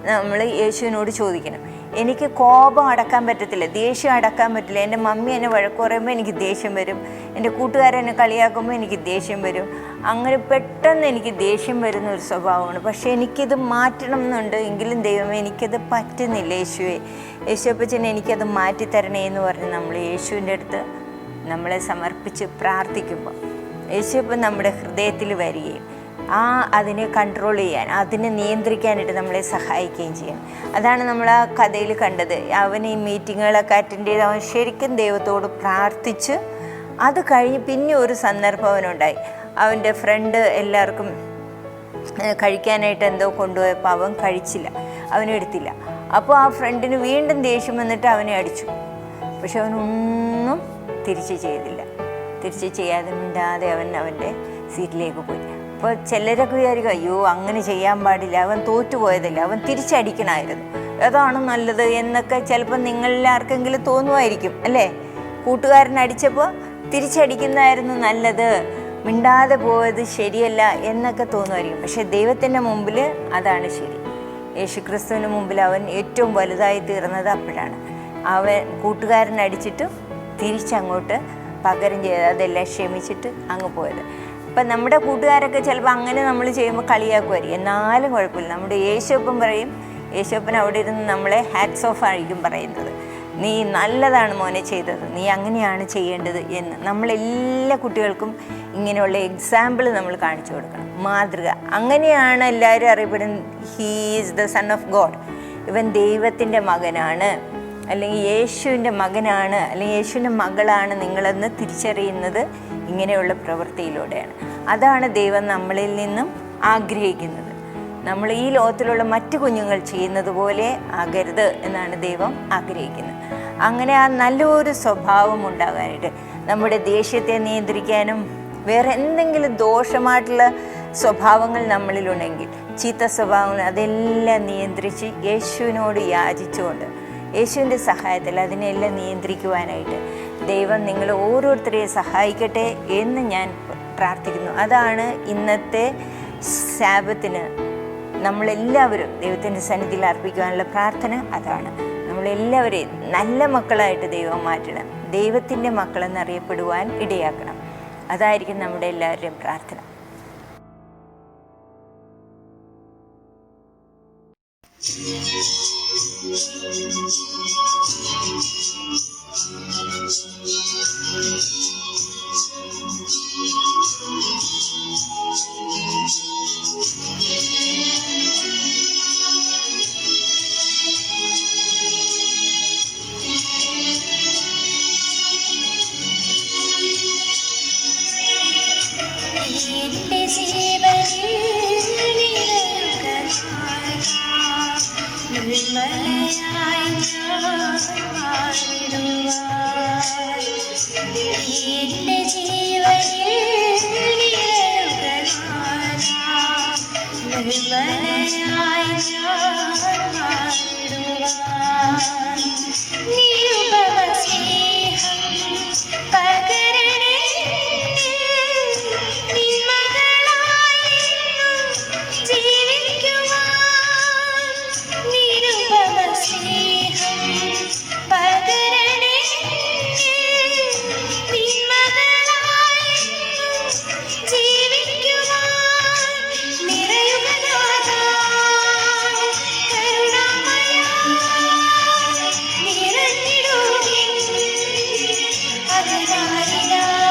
Speaker 1: നമ്മൾ യേശുവിനോട് ചോദിക്കണം. എനിക്ക് കോപം അടക്കാൻ പറ്റത്തില്ല, ദേഷ്യം അടക്കാൻ പറ്റില്ല. എൻ്റെ മമ്മി എന്നെ വഴക്ക് പറയുമ്പോൾ എനിക്ക് ദേഷ്യം വരും, എൻ്റെ കൂട്ടുകാരെന്നെ കളിയാക്കുമ്പോൾ എനിക്ക് ദേഷ്യം വരും. അങ്ങനെ പെട്ടെന്ന് എനിക്ക് ദേഷ്യം വരുന്ന ഒരു സ്വഭാവമാണ്. പക്ഷേ എനിക്കിത് മാറ്റണം എന്നുണ്ട്, എങ്കിലും ദൈവമേ എനിക്കത് പറ്റുന്നില്ല. യേശുപ്പച്ചനെ എനിക്കത് മാറ്റിത്തരണേ എന്ന് പറഞ്ഞ് നമ്മൾ യേശുവിൻ്റെ അടുത്ത് നമ്മളെ സമർപ്പിച്ച് പ്രാർത്ഥിക്കുമ്പോൾ യേശുപ്പൻ നമ്മുടെ ഹൃദയത്തിൽ വരികയും അതിനെ കൺട്രോൾ ചെയ്യാൻ, അതിനെ നിയന്ത്രിക്കാനായിട്ട് നമ്മളെ സഹായിക്കുകയും ചെയ്യണം. അതാണ് നമ്മൾ ആ കഥയിൽ കണ്ടത്. അവൻ ഈ മീറ്റിങ്ങുകളൊക്കെ അറ്റൻഡ് ചെയ്ത് അവൻ ശരിക്കും ദൈവത്തോട് പ്രാർത്ഥിച്ച് അത് കഴിഞ്ഞ് പിന്നെ ഒരു സന്ദർഭം അവനുണ്ടായി. അവൻ്റെ ഫ്രണ്ട് എല്ലാവർക്കും കഴിക്കാനായിട്ട് എന്തോ കൊണ്ടുപോയപ്പോൾ അവൻ കഴിച്ചില്ല, അവനെടുത്തില്ല. അപ്പോൾ ആ ഫ്രണ്ടിന് വീണ്ടും ദേഷ്യം വന്നിട്ട് അവനെ അടിച്ചു. പക്ഷെ അവനൊന്നും തിരിച്ച് ചെയ്യാതെ മിണ്ടാതെ അവൻ്റെ സീറ്റിലേക്ക് പോയി. അപ്പോൾ ചിലരൊക്കെ വിചാരിക്കും, അയ്യോ അങ്ങനെ ചെയ്യാൻ പാടില്ല, അവൻ തോറ്റുപോയതല്ല, അവൻ തിരിച്ചടിക്കണമായിരുന്നു, അതാണ് നല്ലത് എന്നൊക്കെ ചിലപ്പോൾ നിങ്ങളിൽ ആർക്കെങ്കിലും തോന്നുമായിരിക്കും, അല്ലേ? കൂട്ടുകാരനടിച്ചപ്പോൾ തിരിച്ചടിക്കുന്നതായിരുന്നു നല്ലത്, മിണ്ടാതെ പോയത് ശരിയല്ല എന്നൊക്കെ തോന്നുമായിരിക്കും. പക്ഷേ ദൈവത്തിൻ്റെ മുമ്പിൽ അതാണ് ശരി. യേശുക്രിസ്തുവിന് മുമ്പിൽ അവൻ ഏറ്റവും വലുതായി തീർന്നത് അപ്പോഴാണ്. അവൻ കൂട്ടുകാരനടിച്ചിട്ട് തിരിച്ചങ്ങോട്ട് പകരം ചെയ്ത് അതെല്ലാം ക്ഷമിച്ചിട്ട് അങ്ങ് പോയത്. അപ്പം നമ്മുടെ കൂട്ടുകാരൊക്കെ ചിലപ്പോൾ അങ്ങനെ നമ്മൾ ചെയ്യുമ്പോൾ കളിയാക്കുമായിരിക്കും, എന്നാലും കുഴപ്പമില്ല. നമ്മുടെ യേശുപ്പൻ പറയും, യേശുപ്പൻ അവിടെ ഇരുന്ന് നമ്മളെ ഹാറ്റ്സ് ഓഫ് ആയിരിക്കും പറയുന്നത്, നീ നല്ലതാണ് മോനെ ചെയ്തത്, നീ അങ്ങനെയാണ് ചെയ്യേണ്ടത് എന്ന്. നമ്മളെല്ലാ കുട്ടികൾക്കും ഇങ്ങനെയുള്ള എക്സാമ്പിൾ നമ്മൾ കാണിച്ചു കൊടുക്കണം, മാതൃക. അങ്ങനെയാണ് എല്ലാവരും അറിയപ്പെടുന്നത്, he is the son of God, ഇവൻ ദൈവത്തിൻ്റെ മകനാണ്, അല്ലെങ്കിൽ യേശുവിൻ്റെ മകനാണ്, അല്ലെങ്കിൽ യേശുവിൻ്റെ മകളാണ് നിങ്ങളെന്ന് തിരിച്ചറിയുന്നത് ഇങ്ങനെയുള്ള പ്രവൃത്തിയിലൂടെയാണ്. അതാണ് ദൈവം നമ്മളിൽ നിന്നും ആഗ്രഹിക്കുന്നത്. നമ്മൾ ഈ ലോകത്തിലുള്ള മറ്റു കുഞ്ഞുങ്ങൾ ചെയ്യുന്നത് പോലെ ആകരുത് എന്നാണ് ദൈവം ആഗ്രഹിക്കുന്നത്. അങ്ങനെ ആ നല്ലൊരു സ്വഭാവം ഉണ്ടാകാനായിട്ട്, നമ്മുടെ ദേഷ്യത്തെ നിയന്ത്രിക്കാനും, വേറെ എന്തെങ്കിലും ദോഷമായിട്ടുള്ള സ്വഭാവങ്ങൾ നമ്മളിലുണ്ടെങ്കിൽ, ചീത്ത സ്വഭാവങ്ങൾ, അതെല്ലാം നിയന്ത്രിച്ച് യേശുവിനോട് യാചിച്ചുകൊണ്ട് യേശുവിൻ്റെ സഹായത്തിൽ അതിനെല്ലാം നിയന്ത്രിക്കുവാനായിട്ട് ദൈവം നിങ്ങളെ ഓരോരുത്തരെയും സഹായിക്കട്ടെ എന്ന് ഞാൻ പ്രാർത്ഥിക്കുന്നു. അതാണ് ഇന്നത്തെ സാബത്തിന് നമ്മളെല്ലാവരും ദൈവത്തിൻ്റെ സന്നിധിയിൽ അർപ്പിക്കുവാനുള്ള പ്രാർത്ഥന. അതാണ് നമ്മളെല്ലാവരെയും നല്ല മക്കളായിട്ട് ദൈവം മാറ്റണം, ദൈവത്തിൻ്റെ മക്കളെന്നറിയപ്പെടുവാൻ ഇടയാക്കണം. അതായിരിക്കും നമ്മുടെ എല്ലാവരുടെയും പ്രാർത്ഥന.
Speaker 6: നിർമ്മലയായി ഞാൻ മാറിടുവാൻ നിരുപമ സ്നേഹം പകരണേ നിൻ മകളായി ജീവിക്കുവാൻ നിരുപമ സ്നേഹം പകരണേ നിൻ മകളായി ജീവിക്കുവാൻ നിറയുക നാഥാ കരുണാമയ നിറഞ്ഞിടുവിൻ അകതാരിലായി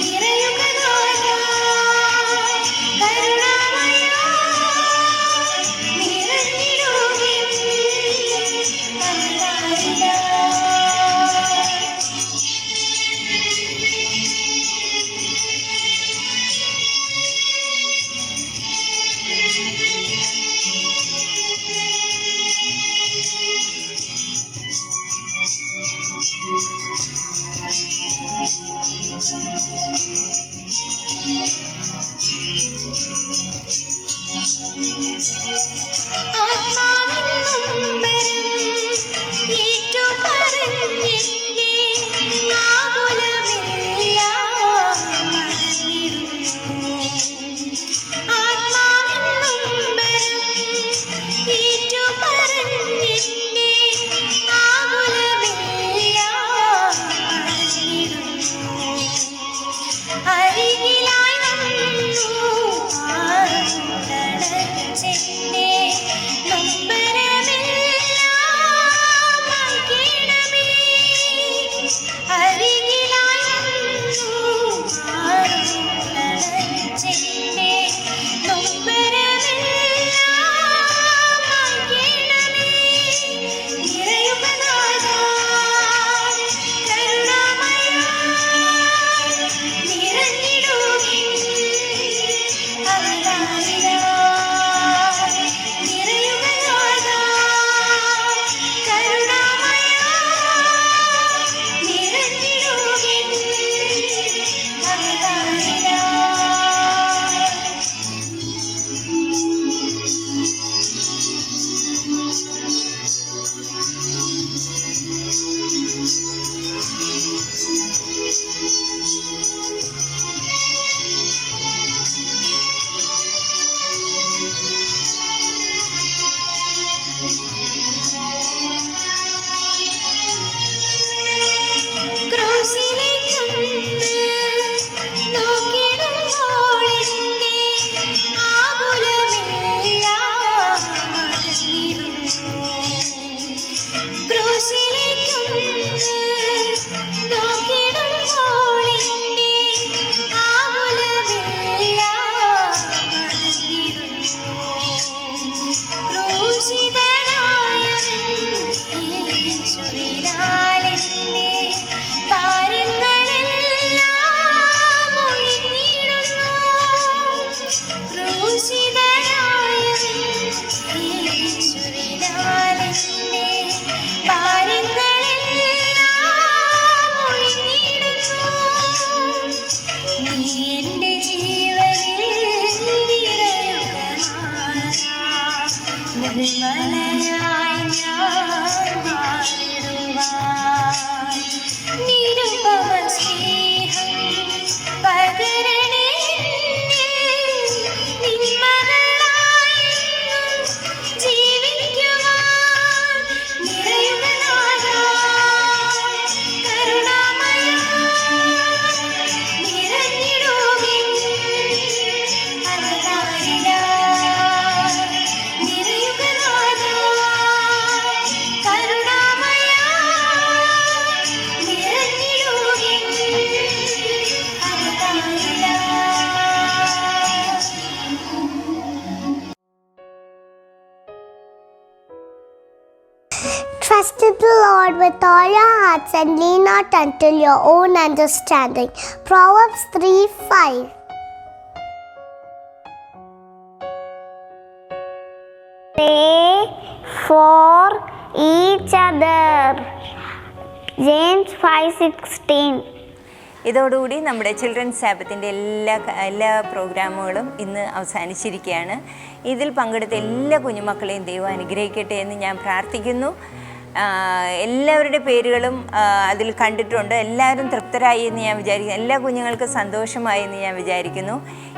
Speaker 6: നിറയുക നാഥാ കരുണാമയ നിറഞ്ഞിടുവിൻ അകതാരിലായി. അരികിലായി വന്നു ആടണച്ചെന്നെ നൊമ്പരമെല്ലാം മായ്ക്കണമേ. അരികിലായി വന്നു ആടണച്ചെന്നെ നൊമ്പരമെല്ലാം മായ്ക്കണമേ. നിറയുക നാഥാ കരുണാമയ നിറഞ്ഞിടുവിൻ അകതാരിലായി നിറയുക നാഥാ കരുണാമയ നിറഞ്ഞിടുവിൻ അകതാരിലായി. ക്രൂശിലേക്കൊന്ന് നോക്കിടുമ്പോൾ എന്നെ ആകുലമെല്ലാം അകന്നിടുന്നു. ക്രൂശിലേക്കൊന്ന് നോക്കിടുമ്പോൾ എന്നെ ആകുലമെല്ലാം അകന്നിടുന്നു. ക്രൂശിതനായവൻ യേശുവിനാലെന്നെ ഭാരങ്ങളെല്ലാം ഒഴിഞ്ഞിടുന്നു. ക്രൂശിതനായവൻ യേശുവിനാലെന്നെ ഭാരങ്ങളെല്ലാം ഒഴിഞ്ഞിടുന്നു. നീ എൻ്റെ ജീവനിൽ നിറയുക നാഥാ. നിർമ്മലയായി ഞാൻ മാറിടുവാൻ നിരുപമ സ്നേഹം പകരണേ നിൻ മകളായി ജീവിക്കുവാൻ നിറയുക നാഥാ കരുണാമയ നിറഞ്ഞിടുവിൻ അകതാരിലായി നിറയുക നാഥാ കരുണാമയ നിറഞ്ഞിടുവിൻ അകതാരിലായി.
Speaker 12: Trust in the Lord with all your hearts and lean not unto your own understanding. Proverbs 3:5. Pray for each other. James 5:16.
Speaker 1: ഇതോടുകൂടി നമ്മുടെ ചിൽഡ്രൻസ് സാബത്തിൻ്റെ എല്ലാ പ്രോഗ്രാമുകളും ഇന്ന് അവസാനിച്ചിരിക്കുകയാണ്. ഇതിൽ പങ്കെടുത്ത എല്ലാ കുഞ്ഞുമക്കളെയും ദൈവം അനുഗ്രഹിക്കട്ടെ എന്ന് ഞാൻ പ്രാർത്ഥിക്കുന്നു. എല്ലാവരുടെ പേരുകളും അതിൽ കണ്ടിട്ടുണ്ട്. എല്ലാവരും തൃപ്തരായി എന്ന് ഞാൻ വിചാരിക്കുന്നു. എല്ലാ കുഞ്ഞുങ്ങൾക്കും സന്തോഷമായി എന്ന് ഞാൻ വിചാരിക്കുന്നു.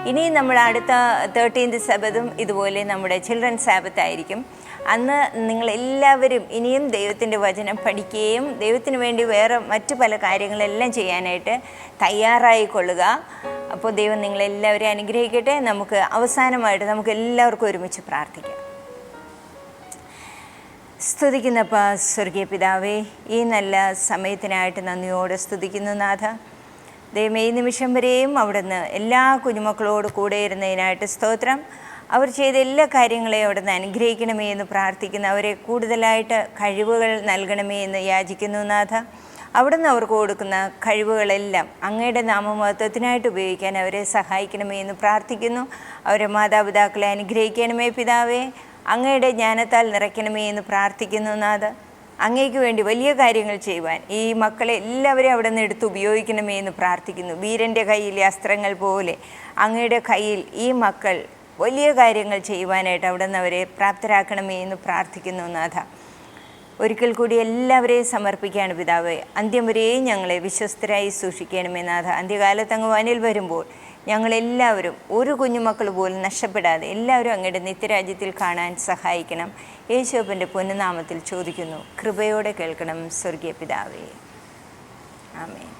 Speaker 1: ഇനി നമ്മൾ അടുത്ത 13th സബത്തും ഇതുപോലെ നമ്മുടെ ചിൽഡ്രൻസ് സാബത്ത് ആയിരിക്കും. അന്ന് നിങ്ങളെല്ലാവരും ഇനിയും ദൈവത്തിൻ്റെ വചനം പഠിക്കുകയും ദൈവത്തിന് വേണ്ടി വേറെ മറ്റു പല കാര്യങ്ങളെല്ലാം ചെയ്യാനായിട്ട് തയ്യാറായിക്കൊള്ളുക. അപ്പോൾ ദൈവം നിങ്ങളെല്ലാവരെയും അനുഗ്രഹിക്കട്ടെ. നമുക്ക് അവസാനമായിട്ട് നമുക്ക് എല്ലാവർക്കും ഒരുമിച്ച് പ്രാർത്ഥിക്കാം. സ്തുതിക്കുന്നപ്പ സ്വർഗീയ പിതാവേ, ഈ നല്ല സമയത്തിനായിട്ട് നന്ദിയോടെ സ്തുതിക്കുന്നു നാഥ. ദൈവമേ, ഈ നിമിഷം വരെയും അവിടുന്ന് എല്ലാ കുഞ്ഞുമക്കളോട് കൂടെ ഇരുന്നതിനായിട്ട് സ്തോത്രം. അവർ ചെയ്ത എല്ലാ കാര്യങ്ങളെയും അവിടുന്ന് അനുഗ്രഹിക്കണമേ എന്ന് പ്രാർത്ഥിക്കുന്നു. അവരെ കൂടുതലായിട്ട് കഴിവുകൾ നൽകണമേ എന്ന് യാചിക്കുന്നു നാഥ. അവിടുന്ന് അവർക്ക് കൊടുക്കുന്ന കഴിവുകളെല്ലാം അങ്ങയുടെ നാമമഹത്വത്തിനായിട്ട് ഉപയോഗിക്കാൻ അവരെ സഹായിക്കണമേ എന്ന് പ്രാർത്ഥിക്കുന്നു. അവരെ മാതാപിതാക്കളെ അനുഗ്രഹിക്കണമേ പിതാവേ. അങ്ങയുടെ ജ്ഞാനത്താൽ നിറയ്ക്കണമേ എന്ന് പ്രാർത്ഥിക്കുന്നു നാഥ. അങ്ങയ്ക്ക് വേണ്ടി വലിയ കാര്യങ്ങൾ ചെയ്യുവാൻ ഈ മക്കളെ എല്ലാവരെയും അവിടെ നിന്ന് എടുത്ത് ഉപയോഗിക്കണമേ എന്ന് പ്രാർത്ഥിക്കുന്നു. വീരൻ്റെ കയ്യിലെ അസ്ത്രങ്ങൾ പോലെ അങ്ങയുടെ കയ്യിൽ ഈ മക്കൾ വലിയ കാര്യങ്ങൾ ചെയ്യുവാനായിട്ട് അവിടെ നിന്ന് അവരെ പ്രാപ്തരാക്കണമേ എന്ന് പ്രാർത്ഥിക്കുന്നു നാഥ. ഒരിക്കൽ കൂടി എല്ലാവരെയും സമർപ്പിക്കുകയാണ് പിതാവേ. അന്ത്യം വരെയും ഞങ്ങളെ വിശ്വസ്തരായി സൂക്ഷിക്കണമേ നാഥ. അന്ത്യകാലത്ത് അങ്ങ് വാനിൽ വരുമ്പോൾ ഞങ്ങളെല്ലാവരും ഒരു കുഞ്ഞുമക്കൾ പോലും നഷ്ടപ്പെടാതെ എല്ലാവരും അങ്ങയുടെ നിത്യരാജ്യത്തിൽ കാണാൻ സഹായിക്കണം. യേശുവിൻ്റെ പൊന്നുനാമത്തിൽ ചോദിക്കുന്നു. കൃപയോടെ കേൾക്കണം സ്വർഗീയ പിതാവേ. ആമേൻ.